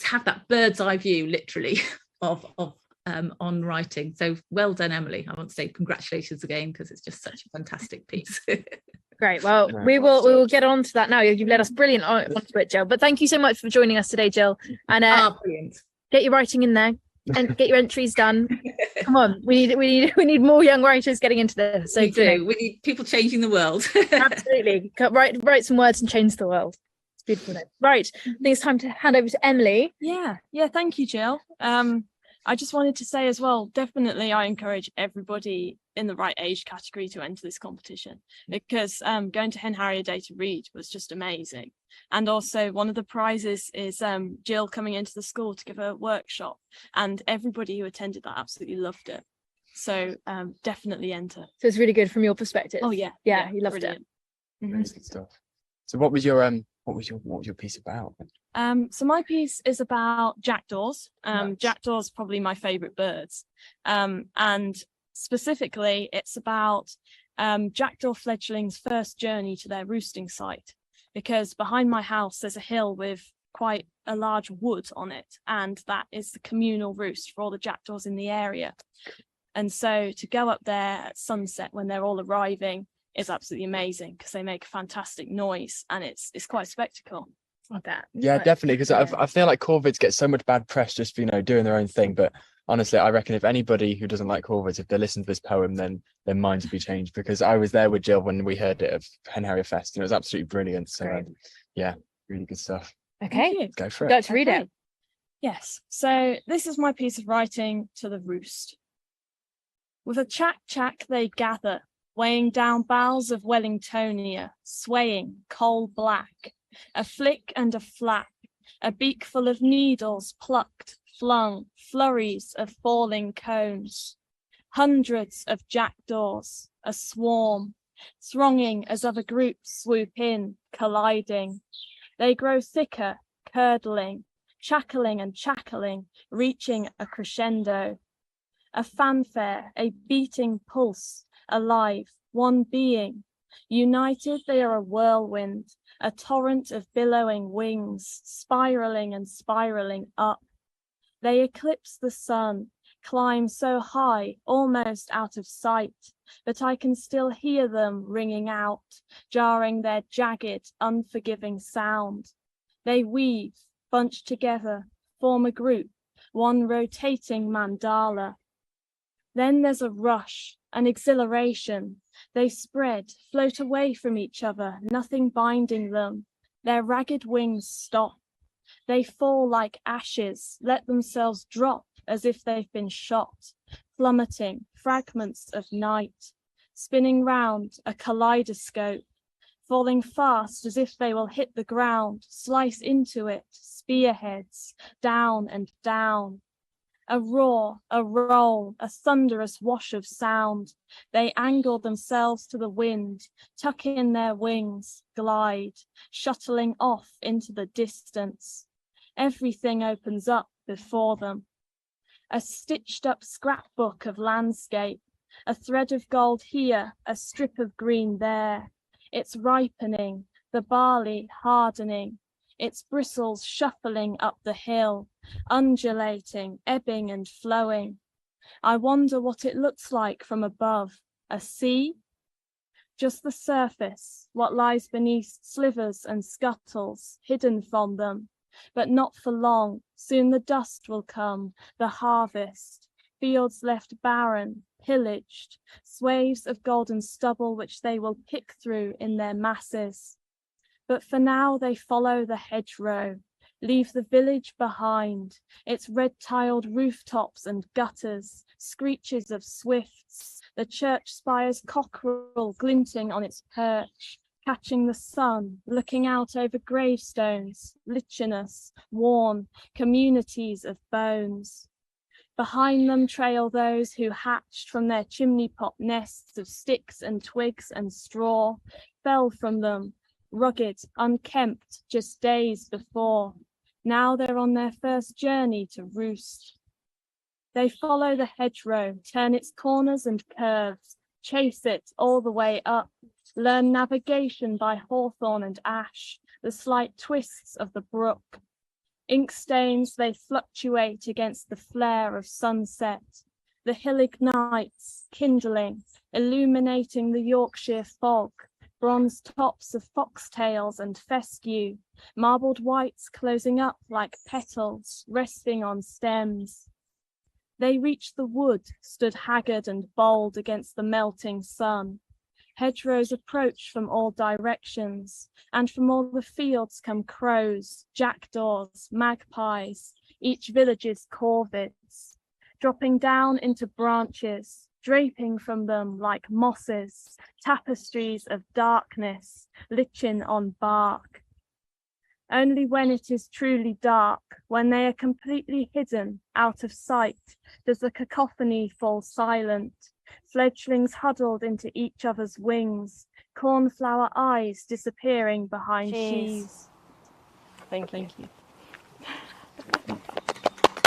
have that bird's eye view, literally, on writing. So well done, Emily. I want to say congratulations again, because it's just such a fantastic piece. Great. Well, we will get on to that now. You've led us brilliant onto it, Jill. But thank you so much for joining us today, Jill. And brilliant. Get your writing in there and get your entries done. Come on, we need more young writers getting into this. So we need people changing the world. Absolutely. Write some words and change the world. It's beautiful. Right. I think it's time to hand over to Emily. Yeah. Thank you, Jill. I just wanted to say as well, definitely I encourage everybody in the right age category to enter this competition, because going to Hen Harrier Day to read was just amazing. And also one of the prizes is Jill coming into the school to give a workshop, and everybody who attended that absolutely loved it. So definitely enter. So it's really good from your perspective. Oh yeah. You loved it. Amazing stuff. So what was your piece about? So my piece is about jackdaws. Jackdaws probably my favourite birds, and specifically it's about jackdaw fledglings' first journey to their roosting site, because behind my house there's a hill with quite a large wood on it, and that is the communal roost for all the jackdaws in the area. And so to go up there at sunset when they're all arriving is absolutely amazing, because they make a fantastic noise, and it's quite a spectacle. I bet. Yeah, definitely, because I feel like corvids get so much bad press just for, you know, doing their own thing, but honestly I reckon if anybody who doesn't like corvids, if they listen to this poem, then their minds will be changed, because I was there with Jill when we heard it of Hen Harrier Fest and it was absolutely brilliant. So yeah, really good stuff. Okay, go for it. Go to read it. Yes, so this is my piece of writing to the roost. With a chack they gather, weighing down boughs of Wellingtonia, swaying coal black, a flick and a flap, a beak full of needles plucked, flung, flurries of falling cones. Hundreds of jackdaws, a swarm, thronging as other groups swoop in, colliding. They grow thicker, curdling, chackling and chackling, reaching a crescendo. A fanfare, a beating pulse, alive, one being. United they are a whirlwind, a torrent of billowing wings, spiraling and spiraling up. They eclipse the sun, climb so high, almost out of sight, but I can still hear them ringing out, jarring their jagged, unforgiving sound. They weave, bunch together, form a group, one rotating mandala. Then there's a rush, an exhilaration. They spread, float away from each other, nothing binding them. Their ragged wings stop. They fall like ashes, let themselves drop as if they've been shot, plummeting, fragments of night, spinning round, a kaleidoscope, falling fast as if they will hit the ground, slice into it, spearheads, down and down. A roar, a roll, a thunderous wash of sound. They angle themselves to the wind, tuck in their wings, glide, shuttling off into the distance. Everything opens up before them. A stitched up scrapbook of landscape, a thread of gold here, a strip of green there. It's ripening, the barley hardening, its bristles shuffling up the hill, undulating, ebbing and flowing. I wonder what it looks like from above. A sea? Just the surface, what lies beneath slivers and scuttles, hidden from them. But not for long, soon the dust will come, the harvest, fields left barren, pillaged, swathes of golden stubble which they will pick through in their masses. But for now they follow the hedgerow, leave the village behind, its red-tiled rooftops and gutters, screeches of swifts, the church spire's cockerel glinting on its perch, catching the sun, looking out over gravestones, lichenous, worn, communities of bones. Behind them trail those who hatched from their chimney pot nests of sticks and twigs and straw, fell from them, rugged, unkempt, just days before. Now they're on their first journey to roost. They follow the hedgerow, turn its corners and curves, chase it all the way up, learn navigation by hawthorn and ash, the slight twists of the brook. Ink stains they fluctuate against the flare of sunset. The hill ignites, kindling, illuminating the Yorkshire fog, bronze tops of foxtails and fescue, marbled whites closing up like petals, resting on stems. They reach the wood, stood haggard and bold against the melting sun. Hedgerows approach from all directions, and from all the fields come crows, jackdaws, magpies, each village's corvids, dropping down into branches, draping from them like mosses, tapestries of darkness, lichen on bark. Only when it is truly dark, when they are completely hidden, out of sight, does the cacophony fall silent, fledglings huddled into each other's wings, cornflower eyes disappearing behind sheaves. Thank you.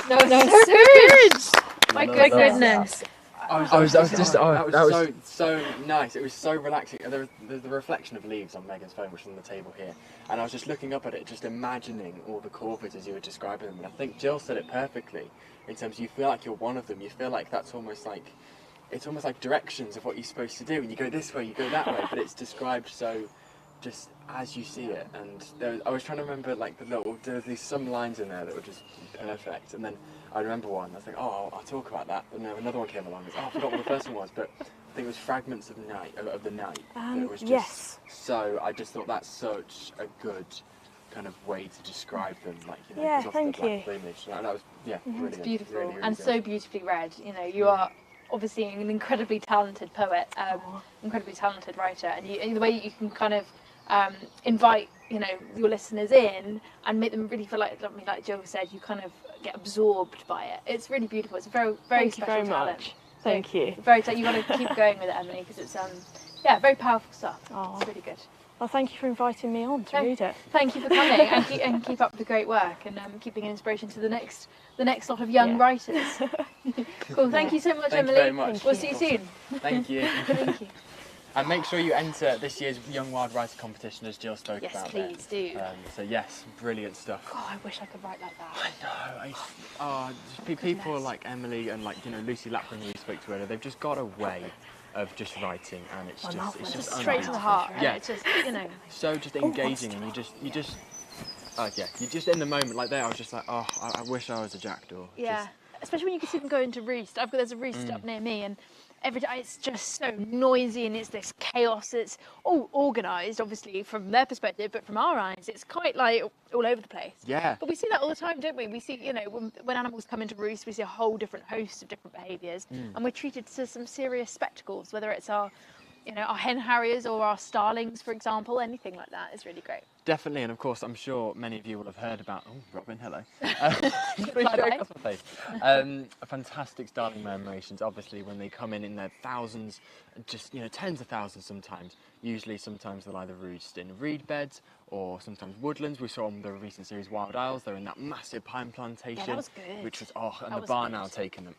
No, so good. My goodness. That was so nice. It was so relaxing. There's the reflection of leaves on Megan's phone, which is on the table here. And I was just looking up at it, just imagining all the corvids as you were describing them. And I think Jill said it perfectly in terms of you feel like you're one of them. You feel like that's almost like, it's almost like directions of what you're supposed to do. And you go this way, you go that way. But it's described so just as you see it. And I was trying to remember like there were some lines in there that were just perfect. And then I remember one, I was like, oh, I'll talk about that. But no, another one came along. I forgot what the first one was, but I think it was fragments of the night. It was just I just thought that's such a good kind of way to describe them. Like, you know, yeah, off thank the black you. plumage. That was, brilliant. It's beautiful really, really and good. so beautifully read. You know, you are obviously an incredibly talented poet, incredibly talented writer, and the way you can kind of invite your listeners in and make them really feel like Jill said, you kind of get absorbed by it. It's really beautiful. It's a very Thank special you very talent. much. Thank you. You got to keep going with it, Emily, because it's very powerful stuff. It's really good. Well, thank you for inviting me on to read it. Thank you for coming and keep up the great work and keeping an inspiration to the next lot of young writers. Cool. Thank you so much, Thank Emily. you very much. We'll see you soon. Thank you. Thank you. And make sure you enter this year's Young Wild Writer competition, as Jill spoke Yes, about. please do. So yes, brilliant stuff. God, I wish I could write like that. I know. People like Emily and Lucy Lapland, who we spoke to earlier, they've just got a way of just writing, and it's just straight to the heart. Yeah, it's just so just engaging, and you just in the moment like there. I was just like, oh, I wish I was a jackdaw. Yeah, especially when you can see them going to roost. There's a roost up near me, and every day it's just so noisy and it's this chaos. It's all organised, obviously, from their perspective, but from our eyes, it's quite like all over the place. Yeah. But we see that all the time, don't we? We see, when animals come into roost, we see a whole different host of different behaviours, and we're treated to some serious spectacles, whether it's our hen harriers or our starlings, for example. Anything like that is really great. Definitely, and of course, I'm sure many of you will have heard about. Oh, Robin, hello. Fantastic starling murmurations. Obviously, when they come in their thousands, just tens of thousands sometimes. Sometimes they'll either roost in reed beds or sometimes woodlands. We saw on the recent series Wild Isles. They're in that massive pine plantation, that was good. which was the barn owl taking them.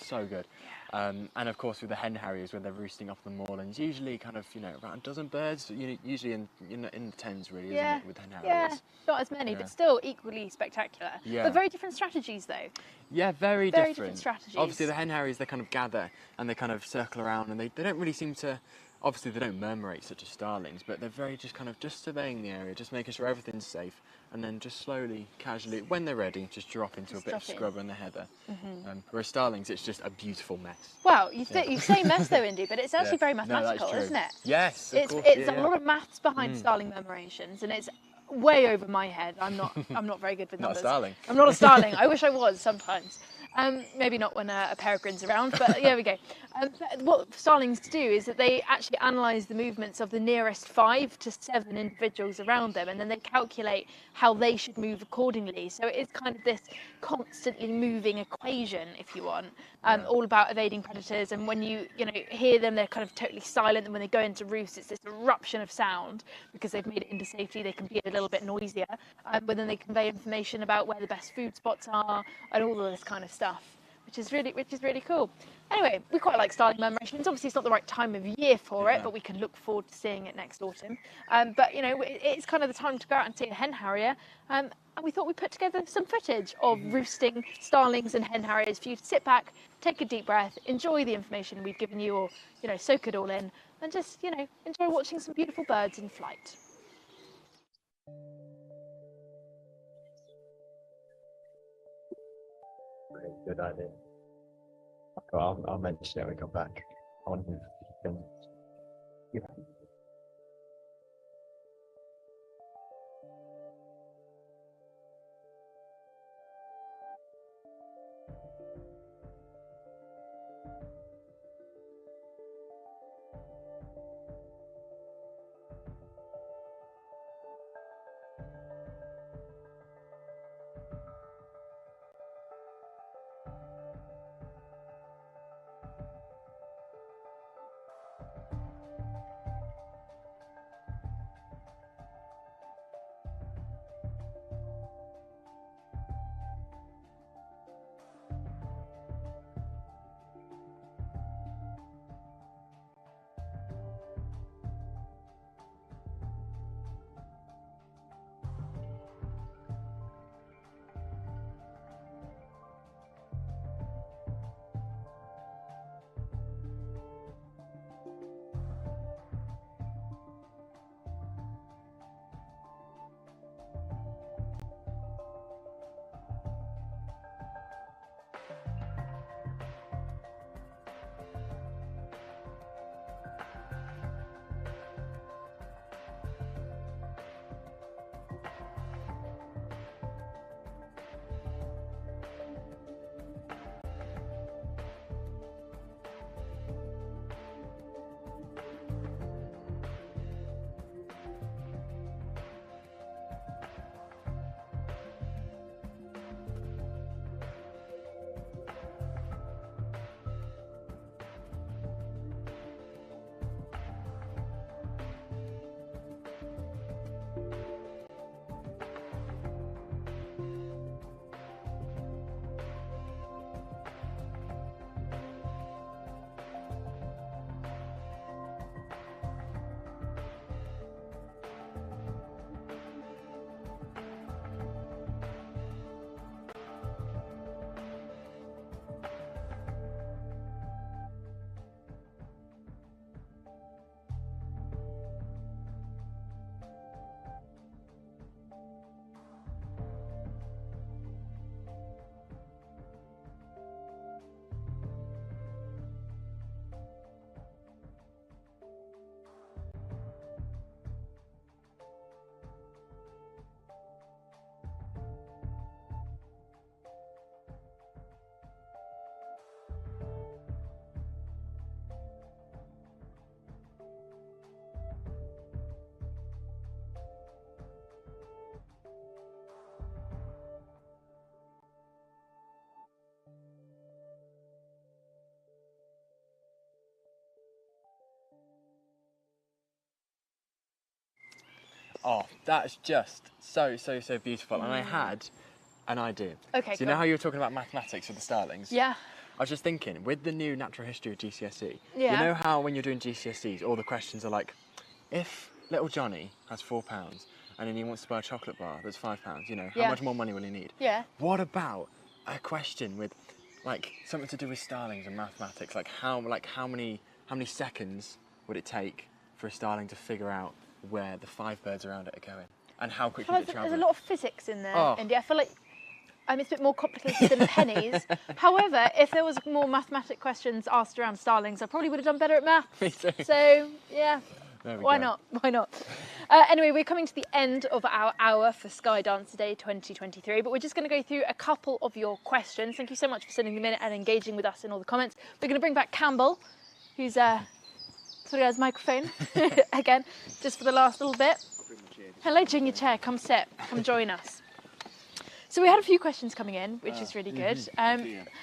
So good. And of course with the hen harriers, when they're roosting off the moorlands, usually kind of around a dozen birds, usually in the tens really, isn't it, with hen harriers? Yeah, not as many, but still equally spectacular. Yeah. But very different strategies though. Yeah, very different strategies. Obviously the hen harriers, they kind of gather and they kind of circle around, and they don't really seem to, obviously they don't murmurate such as starlings, but they're very just surveying the area, just making sure everything's safe, and then just slowly, casually, when they're ready, just drop into a bit of scrub and the heather. Whereas starlings, it's just a beautiful mess. Well, you say mess though, Indy, but it's actually very mathematical, isn't it? Yes, it's a lot of maths behind starling murmurations, and it's way over my head. I'm not very good with numbers. Not a starling. I'm not a starling. I wish I was sometimes. Maybe not when a peregrine's around, but there we go. What starlings do is that they actually analyse the movements of the nearest 5 to 7 individuals around them, and then they calculate how they should move accordingly. So it is kind of this constantly moving equation, if you want, all about evading predators. And when you hear them, they're kind of totally silent, and when they go into roost, it's this eruption of sound because they've made it into safety. They can be a little bit noisier, but then they convey information about where the best food spots are and all of this kind of stuff, which is really cool. Anyway, we quite like starling murmurations. Obviously, it's not the right time of year for it, but we can look forward to seeing it next autumn. But it's kind of the time to go out and see a hen harrier. And we thought we'd put together some footage of roosting starlings and hen harriers for you to sit back, take a deep breath, enjoy the information we've given you, or soak it all in, and just enjoy watching some beautiful birds in flight. Good idea. I'll mention it when we come back. Oh, that's just so beautiful. And I had an idea. Okay, So you know how you were talking about mathematics with the starlings? Yeah. I was just thinking, with the new natural history of GCSE, Yeah. you know how when you're doing GCSEs, all the questions are like, if little Johnny has £4 and then he wants to buy a chocolate bar that's £5, you know, how Yeah. much more money will he need? Yeah. What about a question with, like, something to do with starlings and mathematics? Like how many seconds would it take for a starling to figure out where the 5 birds around it are going, and how quickly There's it travels? a lot of physics in there, Oh. Indy. I feel like it's a bit more complicated than pennies. However, if there was more mathematic questions asked around starlings, I probably would have done better at maths. Me too. So, yeah. There we Why go. not? Why not? Anyway, we're coming to the end of our hour for Sky Dancer Day 2023, but we're just going to go through a couple of your questions. Thank you so much for sending them in and engaging with us in all the comments. We're going to bring back Campbell, who's sorry, has microphone again, just for the last little bit. Hello, Junior Chair. Come sit. Come join us. So we had a few questions coming in, which is really good. A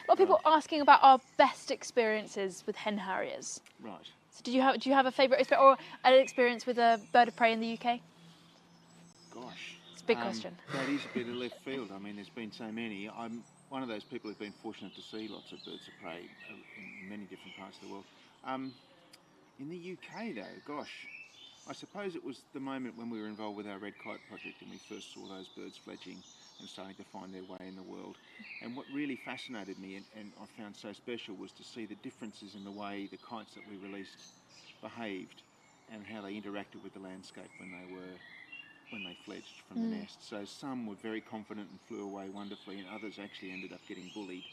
lot of people asking about our best experiences with hen harriers. Right. So do you have a favourite experience or an experience with a bird of prey in the UK? Gosh. It's a big question. That is a bit of left field. I mean, there's been so many. I'm one of those people who've been fortunate to see lots of birds of prey in many different parts of the world. In the UK, though, gosh, I suppose it was the moment when we were involved with our Red Kite project and we first saw those birds fledging and starting to find their way in the world. And what really fascinated me and I found so special was to see the differences in the way the kites that we released behaved and how they interacted with the landscape when they fledged from the nest. So some were very confident and flew away wonderfully, and others actually ended up getting bullied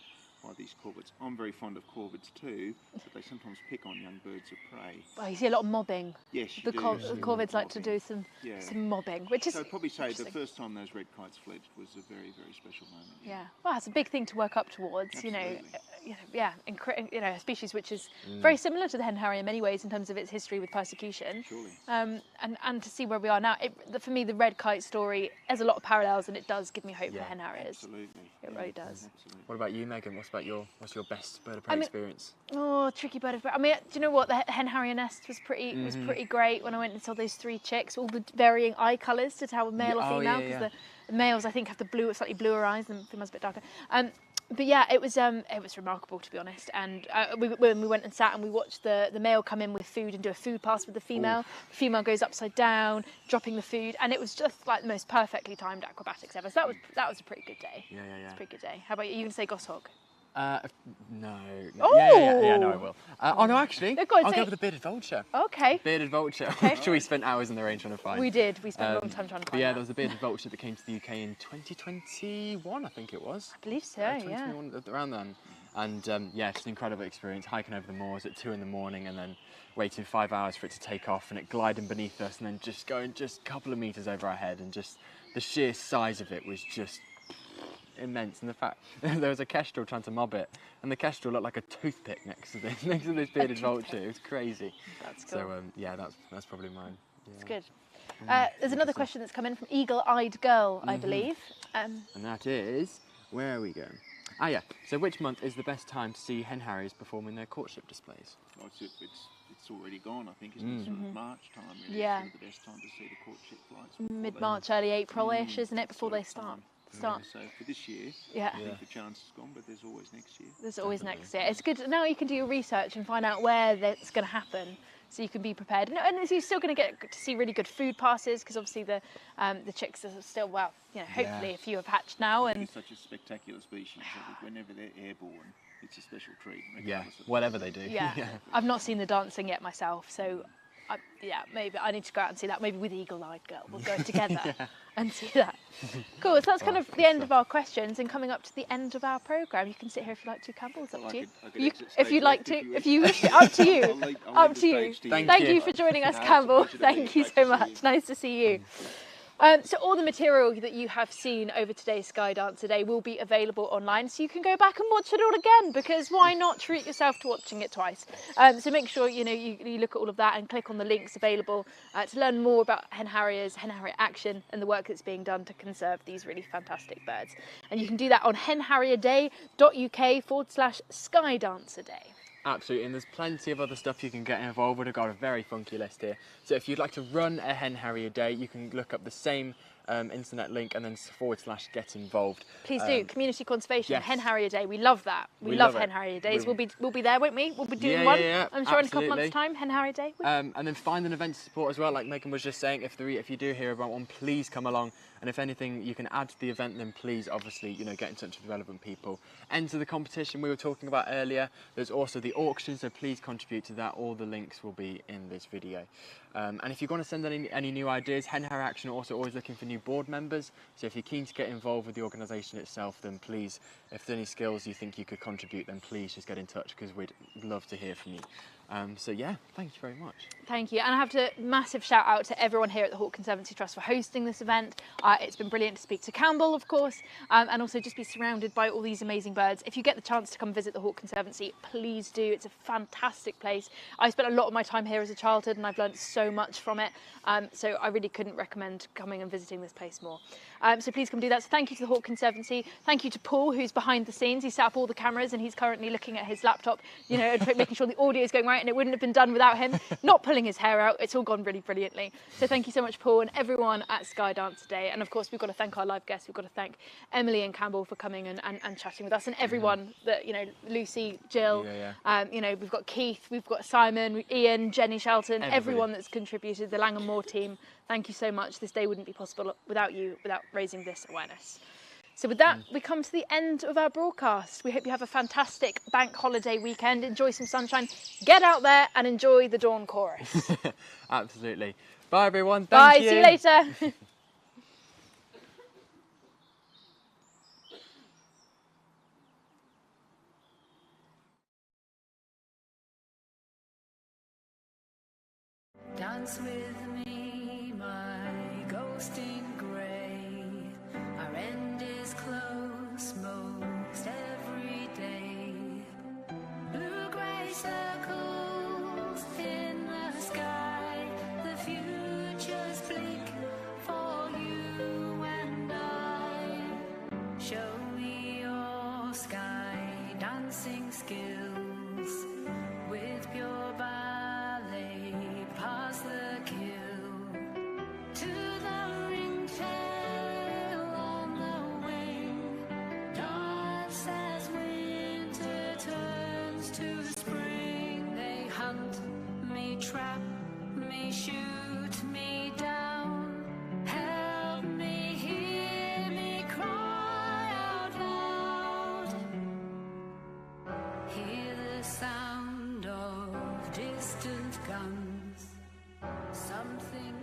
by these corvids. I'm very fond of corvids too, but they sometimes pick on young birds of prey. Well, you see a lot of mobbing. Yes, you The do. corvids like to do some mobbing, which is So I'd probably say the interesting. first time those red kites fledged was a very, very special moment. Yeah, well, it's a big thing to work up towards. Absolutely. A species which is very similar to the hen harrier in many ways in terms of its history with persecution. Surely. And to see where we are now, for me, the red kite story has a lot of parallels, and it does give me hope for hen harriers. Absolutely. It really does. Absolutely. What about you, Megan? What's your best bird of prey experience? Oh, tricky bird of prey. I mean, do you know what? The hen harrier nest was pretty great when I went and saw those 3 chicks, all the varying eye colours to tell male or female, because the males I think have the slightly bluer eyes, and the females a bit darker. But yeah, it was remarkable, to be honest. And when we went and sat and we watched the male come in with food and do a food pass with the female. Ooh. The female goes upside down, dropping the food, and it was just like the most perfectly timed acrobatics ever. So that was a pretty good day. Yeah. It's a pretty good day. How about you? You gonna say goshawk? No. Oh! Yeah, no, I will. No, actually, I'll go with the bearded vulture. Okay. Bearded vulture, Okay. which we spent hours in the rain trying to find. We did. We spent a long time trying to find Yeah, that. there was a bearded vulture that came to the UK in 2021, I think it was. I believe so, yeah. 2021, around then. And just an incredible experience, hiking over the moors at 2 in the morning and then waiting 5 hours for it to take off and it gliding beneath us and then just going just a couple of metres over our head, and just the sheer size of it was just immense. And the fact there was a kestrel trying to mob it, and the kestrel looked like a toothpick next to this bearded vulture. It was crazy. That's cool. So that's probably mine. Yeah. It's good. There's another question that's come in from Eagle-Eyed Girl, I believe. And that is, where are we going? So which month is the best time to see hen harriers performing their courtship displays? Oh, it's already gone, I think, isn't it? Sort of March time, really. Yeah. It's sort of the best time to see the courtship flights. Mid-March, early April-ish, isn't it, before they start? So for this year, yeah. I think the chance is gone, but there's always next year. There's always next year. It's good. Now you can do your research and find out where that's going to happen, so you can be prepared. And you're still going to get to see really good food passes, because obviously the chicks are still, hopefully a few have hatched now. And it's such a spectacular species that whenever they're airborne, it's a special treat. Yeah, whatever they do. Yeah. I've not seen the dancing yet myself, so maybe I need to go out and see that. Maybe with Eagle-Eyed Girl, we'll go together and see that. Cool. So that's kind of the end of our questions, and coming up to the end of our programme. You can sit here if you like to, Campbell. It's up to you. If you'd like to, if you wish to, up to you. Up to you. Thank you for joining us, Campbell. Thank you so much. Nice to see you. So all the material that you have seen over today's Sky Dancer Day will be available online, so you can go back and watch it all again, because why not treat yourself to watching it twice? So make sure you look at all of that and click on the links available to learn more about hen harrier action and the work that's being done to conserve these really fantastic birds. And you can do that on henharrierday.uk/Sky Dancer Day. Absolutely, and there's plenty of other stuff you can get involved with. I've got a very funky list here. So if you'd like to run a Hen Harrier Day, you can look up the same internet link and then /get involved. Please do. Community conservation, yes. Hen Harrier Day. We love that. We love Hen Harrier Days. We'll be there, won't we? We'll be doing one. Yeah, I'm sure absolutely. in a couple months' time, Hen Harrier Day. And then find an event to support as well. Like Megan was just saying, if you do hear about one, please come along. And if anything you can add to the event, then please, obviously, get in touch with relevant people. Enter the competition we were talking about earlier. There's also the auction, so please contribute to that. All the links will be in this video. And if you want to send any new ideas, Hen Harrier Action are also always looking for new board members. So if you're keen to get involved with the organisation itself, then please, if there's any skills you think you could contribute, then please just get in touch, because we'd love to hear from you. So yeah, thank you very much. Thank you, and I have to massive shout out to everyone here at the Hawke Conservancy Trust for hosting this event. It's been brilliant to speak to Campbell, of course, and also just be surrounded by all these amazing birds. If you get the chance to come visit the Hawke Conservancy, please do. It's a fantastic place. I spent a lot of my time here as a childhood, and I've learned so much from it. So I really couldn't recommend coming and visiting this place more. So please come do that. So thank you to the Hawke Conservancy. Thank you to Paul, who's behind the scenes. He set up all the cameras, and he's currently looking at his laptop, and making sure the audio is going right, and it wouldn't have been done without him not pulling his hair out. It's all gone really brilliantly. So thank you so much, Paul, and everyone at Skydance today. And of course, we've got to thank our live guests. We've got to thank Emily and Campbell for coming and chatting with us, and everyone that, Lucy, Jill, we've got Keith, we've got Simon, Ian, Jenny Shelton, everyone that's contributed, the Langham Moor team. Thank you so much. This day wouldn't be possible without you, without raising this awareness. So with that, we come to the end of our broadcast. We hope you have a fantastic bank holiday weekend. Enjoy some sunshine. Get out there and enjoy the Dawn Chorus. Absolutely. Bye, everyone. Bye. Thank you. See you later. Dance with me, my ghost in grey. Our end is close most every day. Blue-grey circles in the sky. The future's bleak for you and I. Show me your sky dancing skills with pure ballet. Past the kill to the ringtail on the wing. Dance as winter turns to spring. They hunt me, trap me, shoot me down. Help me, hear me cry out loud. Hear the sound of distant guns. Something